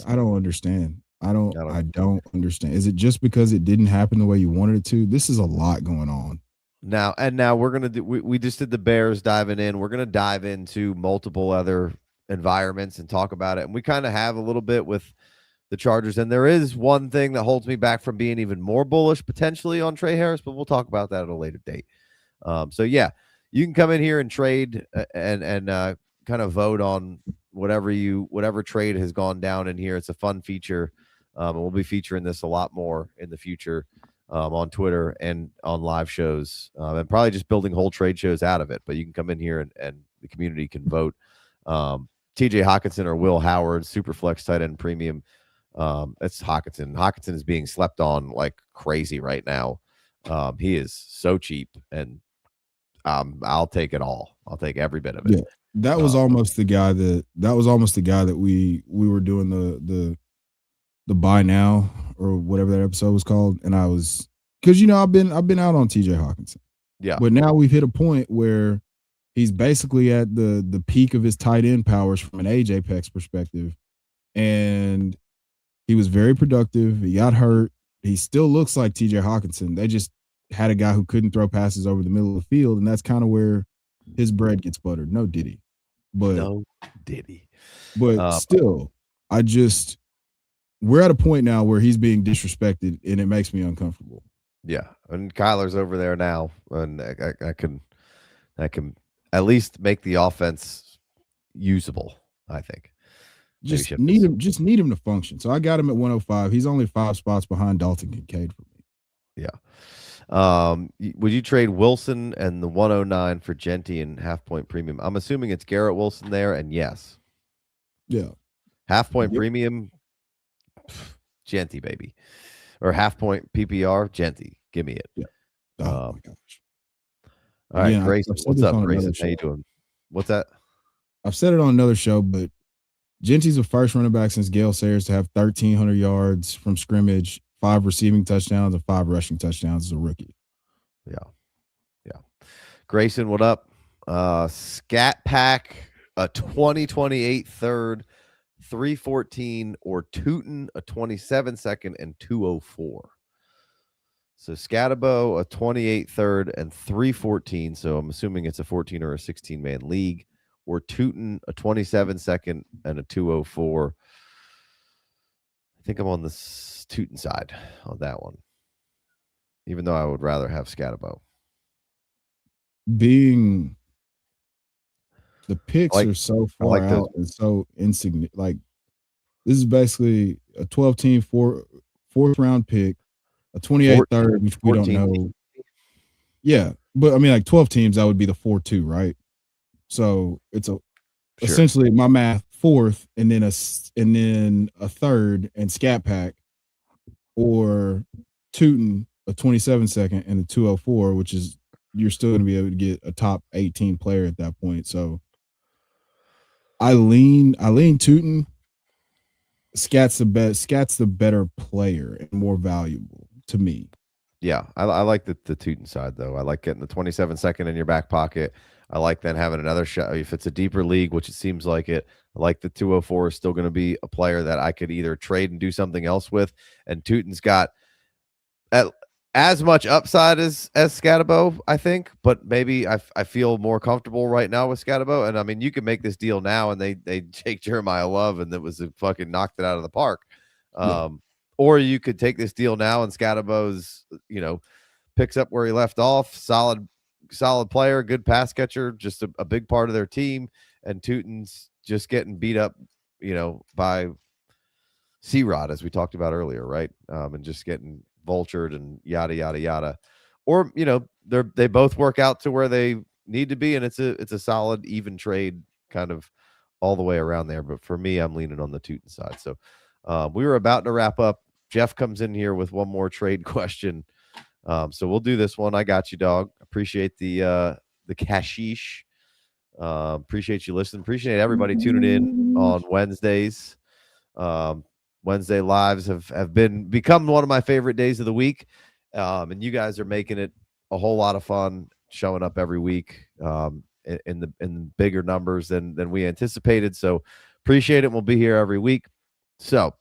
I don't understand. I don't understand. Is it just because it didn't happen the way you wanted it to? This is a lot going on. Now we're going to do, we just did the Bears diving in. We're going to dive into multiple other environments and talk about it. And we kind of have a little bit with the Chargers. And there is one thing that holds me back from being even more bullish potentially on Trey Harris, but we'll talk about that at a later date. So yeah, you can come in here and trade and kind of vote on whatever trade has gone down in here. It's a fun feature. And we'll be featuring this a lot more in the future on Twitter and on live shows, and probably just building whole trade shows out of it. But you can come in here and the community can vote. TJ Hawkinson or Will Howard, Superflex tight end premium. It's Hawkinson. Hawkinson is being slept on like crazy right now. He is so cheap, and I'll take it all. I'll take every bit of it. Yeah, that was almost the guy that we were doing the buy now or whatever that episode was called, and I was, because I've been out on TJ Hawkinson. Yeah, but now we've hit a point where he's basically at the peak of his tight end powers from an age apex perspective, and he was very productive. He got hurt. He still looks like TJ Hawkinson. They just had a guy who couldn't throw passes over the middle of the field, and that's kind of where his bread gets buttered. No diddy. But still, we're at a point now where he's being disrespected, and it makes me uncomfortable. Yeah, and Kyler's over there now, and I can at least make the offense usable, I think. Just need him to function. So I got him at 105. He's only 5 spots behind Dalton Kincaid for me. Yeah. Would you trade Wilson and the 109 for Genty and half-point premium? I'm assuming it's Garrett Wilson there, and yes. Yeah. Half-point premium, Genty, baby. Or half-point PPR, Genty. Give me it. Yeah. Oh, my gosh. All right, Grayson. What's up, Grayson? How you doing? What's that? I've said it on another show, but Genty's the first running back since Gale Sayers to have 1,300 yards from scrimmage, 5 receiving touchdowns, and 5 rushing touchdowns as a rookie. Yeah. Grayson, what up? Scat Pack, a 2028 third, 314, or Tuten, a 27 second, and 204. So Scatabo, a 28 third, and 314. So I'm assuming it's a 14 or a 16-man league. or Tuten, a 27-second and a 204. I think I'm on the Tuten side on that one, even though I would rather have Scatabo. Being the picks are so far out and so insignificant. Like, this is basically a 12-team fourth round pick, a 28 third, which we don't know. Yeah, but I mean, like 12 teams, that would be the 4-2, right? So it's essentially my math, fourth, and then a third and Scat Pack, or Tuten, a 27-second and a 204, which is you're still going to be able to get a top 18 player at that point. So I lean Tuten. Scat's the better player and more valuable to me. Yeah, I like the Tuten side, though. I like getting the 27-second in your back pocket. I like then having another shot. If it's a deeper league, which it seems like it, I like the 204 is still going to be a player that I could either trade and do something else with. And Tuten's got as much upside as Scatabo, I think, but maybe I feel more comfortable right now with Scatabo. And I mean, you can make this deal now, and they take Jeremiah Love, and that was a fucking knocked it out of the park. Or you could take this deal now, and Scatabo's, picks up where he left off. Solid player, good pass catcher, just a big part of their team. And Tuten's just getting beat up, by C-Rod, as we talked about earlier, right? And just getting vultured and yada yada yada. Or they both work out to where they need to be, and it's a solid even trade kind of all the way around there. But for me, I'm leaning on the Tuten side. So we were about to wrap up. Jeff comes in here with one more trade question. So we'll do this one. I got you, dog. Appreciate the cashish. Appreciate you listening. Appreciate everybody tuning in on Wednesdays. Wednesday lives have become one of my favorite days of the week. And you guys are making it a whole lot of fun, showing up every week in bigger numbers than we anticipated. So appreciate it. We'll be here every week. So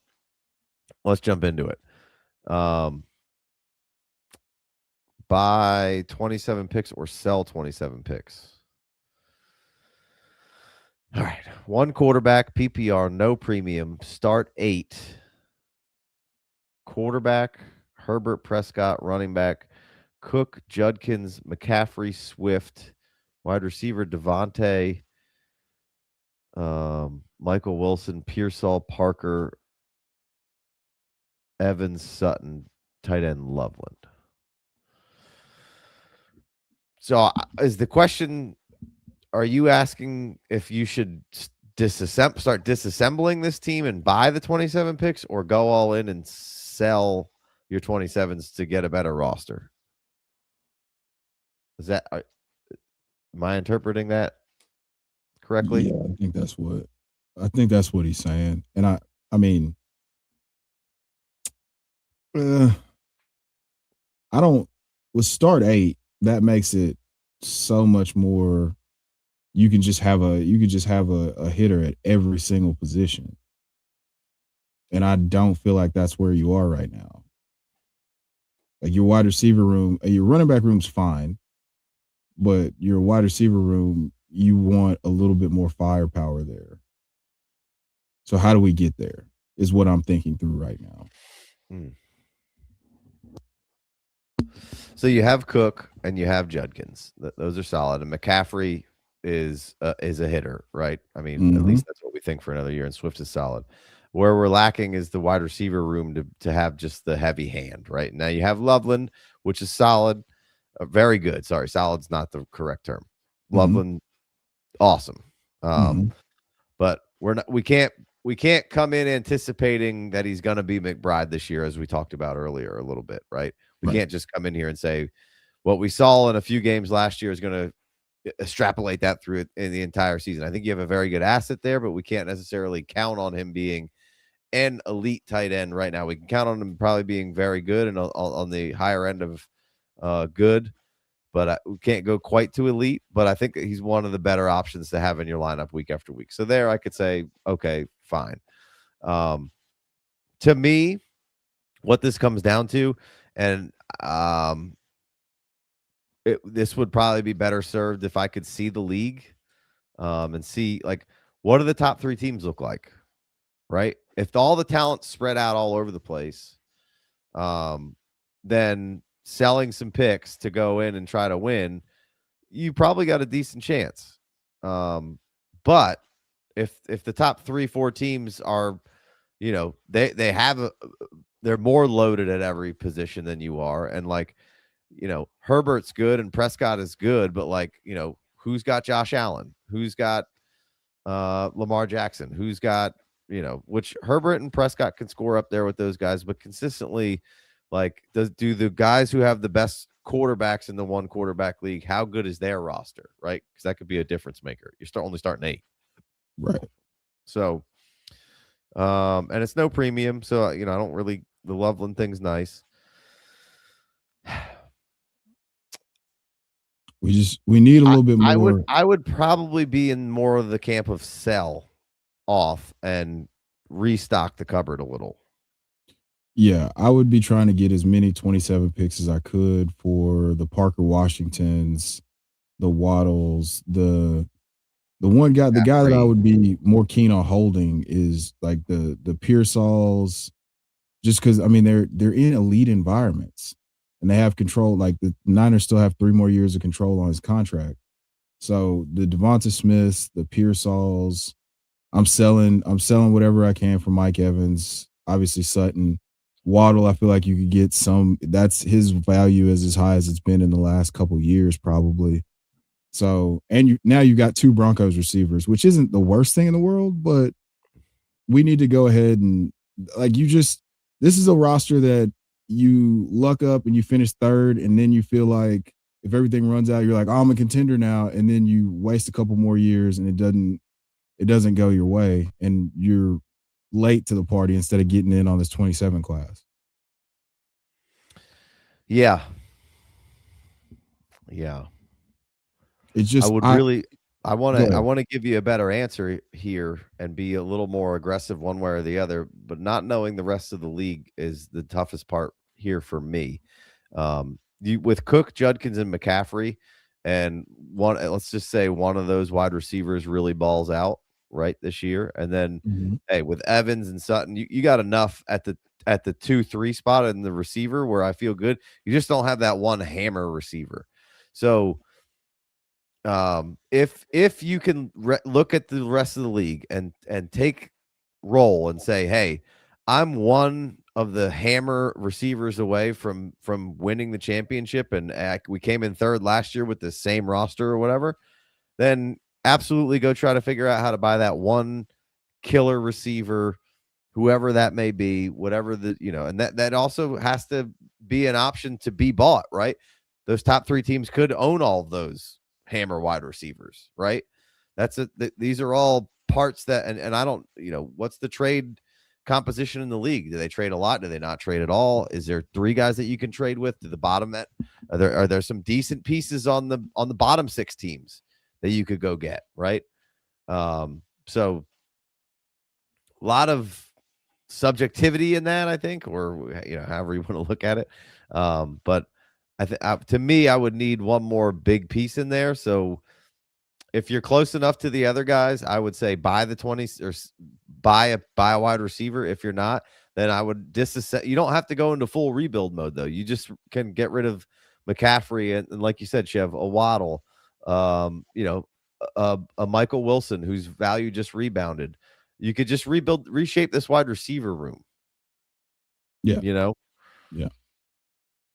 let's jump into it. Buy 27 picks or sell 27 picks. All right. One quarterback, PPR, no premium, start 8. Quarterback, Herbert, Prescott, running back, Cook, Judkins, McCaffrey, Swift, wide receiver, Devontae, Michael Wilson, Pearsall, Parker, Evans, Sutton, tight end, Loveland. So is the question, are you asking if you should start disassembling this team and buy the 27 picks, or go all in and sell your 27s to get a better roster? Am I interpreting that correctly? Yeah, I think that's what he's saying. And I mean, I don't, with start 8, that makes it so much more. You can just have a hitter at every single position. And I don't feel like that's where you are right now. Like, your wide receiver room, your running back room's fine, but your wide receiver room, you want a little bit more firepower there. So how do we get there is what I'm thinking through right now. So you have Cook and you have Judkins. Those are solid. And McCaffrey is a hitter, right? I mean, at least that's what we think for another year. And Swift is solid. Where we're lacking is the wide receiver room to have just the heavy hand, right? Now you have Loveland, which is solid. Very good. Sorry, solid's not the correct term. Loveland, awesome. But we can't come in anticipating that he's going to be McBride this year, as we talked about earlier a little bit, right? We can't just come in here and say what we saw in a few games last year is going to extrapolate that through in the entire season. I think you have a very good asset there, but we can't necessarily count on him being an elite tight end right now. We can count on him probably being very good and on the higher end of good, but we can't go quite to elite. But I think he's one of the better options to have in your lineup week after week. So there I could say, okay, fine. To me, what this comes down to, and this would probably be better served if I could see the league. and see like what do the top 3 teams look like, right? If all the talent's spread out all over the place, then selling some picks to go in and try to win, you probably got a decent chance. But if the top 3-4 teams are, they have they're more loaded at every position than you are, and like, Herbert's good and Prescott is good, but like, who's got Josh Allen? Who's got Lamar Jackson? Who's got, which Herbert and Prescott can score up there with those guys, but consistently, like, do the guys who have the best quarterbacks in the one quarterback league, how good is their roster, right? Because that could be a difference maker. You're only starting 8. Right. So, and it's no premium, so I don't really, the Loveland thing's nice. We need a little bit more. I would probably be in more of the camp of sell off and restock the cupboard a little. Yeah, I would be trying to get as many 27 picks as I could for the Parker Washingtons, the Waddles, the one guy, the guy that I would be more keen on holding is like the Pearsalls, just because I mean they're in elite environments and they have control. Like the Niners still have 3 more years of control on his contract. So the Devonta Smiths, the Pearsalls, I'm selling whatever I can for Mike Evans. Obviously Sutton. Waddle, I feel like you could get some. That's his value is as high as it's been in the last couple of years, probably. So, and now you got 2 Broncos receivers, which isn't the worst thing in the world, but we need to go ahead and like this is a roster that you luck up and you finish 3rd, and then you feel like if everything runs out, you're like, oh, I'm a contender now, and then you waste a couple more years and it doesn't go your way, and you're late to the party instead of getting in on this 27 class. Yeah. It's just I want to give you a better answer here and be a little more aggressive one way or the other, but not knowing the rest of the league is the toughest part here for me. With Cook, Judkins, and McCaffrey, and let's just say one of those wide receivers really balls out right this year, and then hey, with Evans and Sutton, you got enough at the 2-3 spot in the receiver where I feel good. You just don't have that one hammer receiver. So if you can look at the rest of the league and take roll and say, hey, I'm one of the hammer receivers away from winning the championship, and we came in 3rd last year with the same roster or whatever, then absolutely go try to figure out how to buy that one killer receiver, whoever that may be, whatever and that also has to be an option to be bought, right? Those top 3 teams could own all of those hammer wide receivers, right? These are all parts that, and I don't, what's the trade composition in the league? Do they trade a lot? Do they not trade at all? Is there 3 guys that you can trade with to the bottom? Are there some decent pieces on the bottom 6 teams that you could go get, right? So a lot of subjectivity in that, I think, or however you want to look at it. But to me, I would need one more big piece in there. So if you're close enough to the other guys, I would say buy the 20 or buy a wide receiver. If you're not, then I would disassemble. You don't have to go into full rebuild mode though. You just can get rid of McCaffrey and like you said, Chev, a Waddle, a Michael Wilson whose value just rebounded. You could just reshape this wide receiver room. Yeah. Yeah.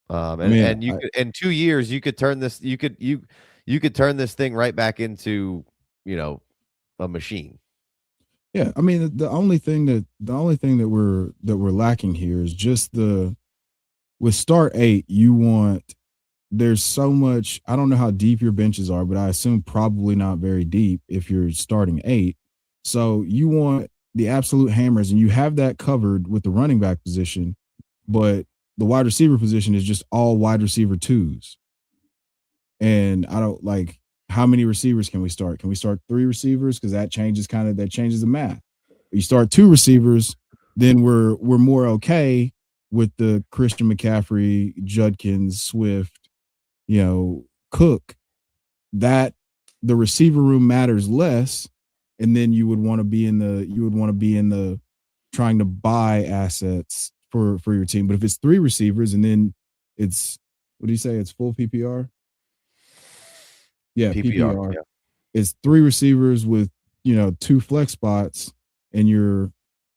And you could, in 2 years, you could turn this, you could turn this thing right back into, a machine. Yeah. I mean, the only thing that we're lacking here is just with start 8, there's so much, I don't know how deep your benches are, but I assume probably not very deep if you're starting 8. So you want the absolute hammers, and you have that covered with the running back position, but the wide receiver position is just all wide receiver 2s. And I don't like, how many receivers can we start? Can we start 3 receivers? Because that changes the math. You start 2 receivers, then we're more okay with the Christian McCaffrey, Judkins, Swift, Cook. That the receiver room matters less, and then you would want to be in the trying to buy assets for your team. But if it's 3 receivers and then it's, what do you say? It's full PPR. Yeah, PPR. Yeah. It's 3 receivers with 2 flex spots, and you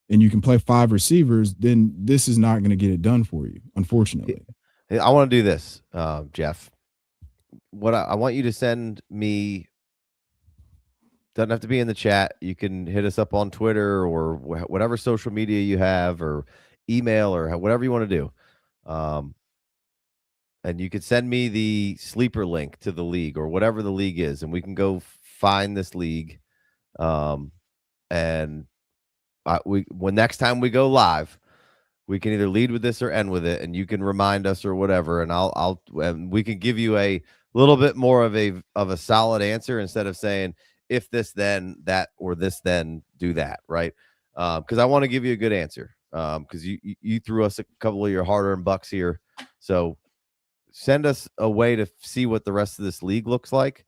can play 5 receivers. Then this is not going to get it done for you, unfortunately. I want to do this, Jeff. What I want you to send me, doesn't have to be in the chat. You can hit us up on Twitter or whatever social media you have, or email, or whatever you want to do. And you could send me the sleeper link to the league or whatever the league is, and we can go find this league. And when next time we go live, we can either lead with this or end with it, and you can remind us or whatever, and we can give you a little bit more of a solid answer instead of saying if this then that, or this then do that, right? Because I want to give you a good answer. Because you threw us a couple of your hard-earned bucks here, so send us a way to see what the rest of this league looks like.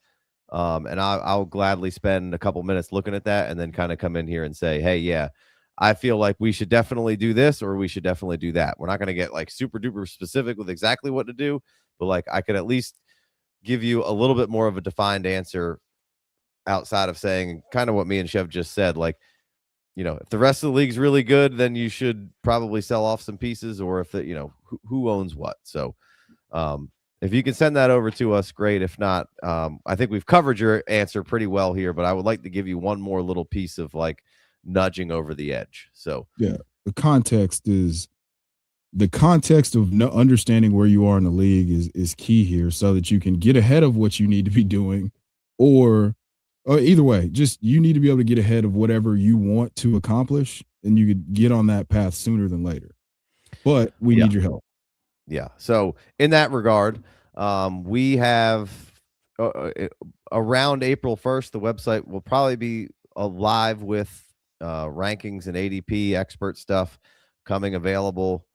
And I'll gladly spend a couple minutes looking at that, and then kind of come in here and say, hey, yeah, I feel like we should definitely do this, or we should definitely do that. We're not going to get like super duper specific with exactly what to do, but like I could at least give you a little bit more of a defined answer outside of saying kind of what me and Shough just said. Like, if the rest of the league's really good, then you should probably sell off some pieces, or if who owns what. So, if you can send that over to us, great. If not, I think we've covered your answer pretty well here, but I would like to give you one more little piece of like nudging over the edge. So yeah, the context of understanding where you are in the league is key here, so that you can get ahead of what you need to be doing, or either way, just you need to be able to get ahead of whatever you want to accomplish, and you could get on that path sooner than later. But we need your help. Yeah. So in that regard, we have around April 1st, the website will probably be live with rankings and ADP expert stuff coming available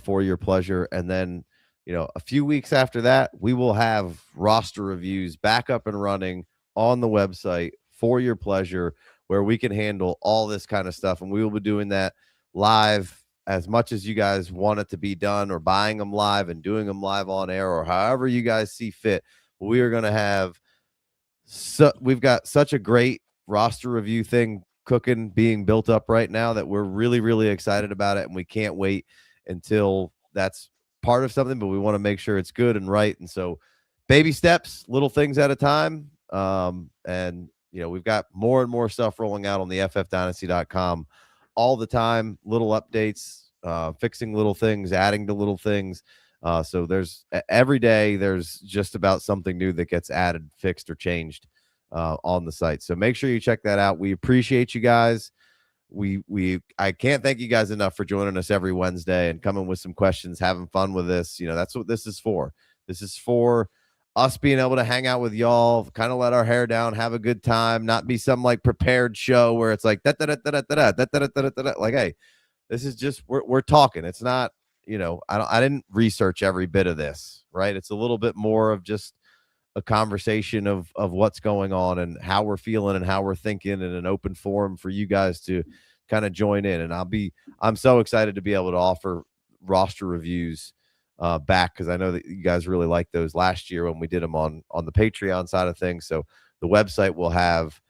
for your pleasure. And then, a few weeks after that, we will have roster reviews back up and running on the website for your pleasure, where we can handle all this kind of stuff. And we will be doing that live as much as you guys want it to be done, or buying them live and doing them live on air, or however you guys see fit. We are going to have, we've got such a great roster review thing cooking, being built up right now, that we're really, really excited about it. And we can't wait until that's part of something, but we want to make sure it's good and right. And so baby steps, little things at a time. And we've got more and more stuff rolling out on the ffdynasty.com all the time, little updates, fixing little things, adding to little things. So there's every day there's just about something new that gets added, fixed, or changed on the site. So make sure you check that out. We appreciate you guys. I can't thank you guys enough for joining us every Wednesday and coming with some questions, having fun with this. That's what this is for. This is for us being able to hang out with y'all, kind of let our hair down, have a good time, not be some like prepared show where it's like like, hey, this is just we're talking. It's not, I didn't research every bit of this, right? It's a little bit more of just a conversation of what's going on and how we're feeling and how we're thinking, in an open forum for you guys to kind of join in. And I'm so excited to be able to offer roster reviews back, because I know that you guys really liked those last year when we did them on the Patreon side of things. So the website will have,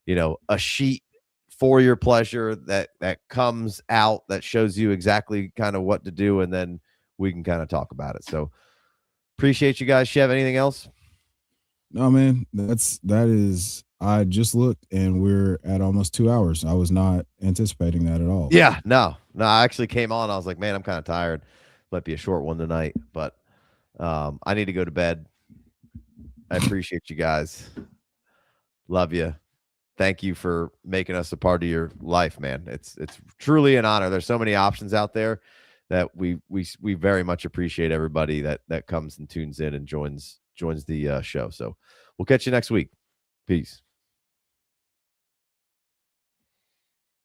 a sheet for your pleasure that comes out that shows you exactly kind of what to do, and then we can kind of talk about it. So appreciate you guys. Shough, anything else? No, man, I just looked and we're at almost 2 hours. I was not anticipating that at all. Yeah, no, I actually came on. I was like, man, I'm kind of tired. Might be a short one tonight, but I need to go to bed. I appreciate you guys. Love you. Thank you for making us a part of your life, man. It's truly an honor. There's so many options out there that we very much appreciate everybody that comes and tunes in and joins the show. So we'll catch you next week. Peace.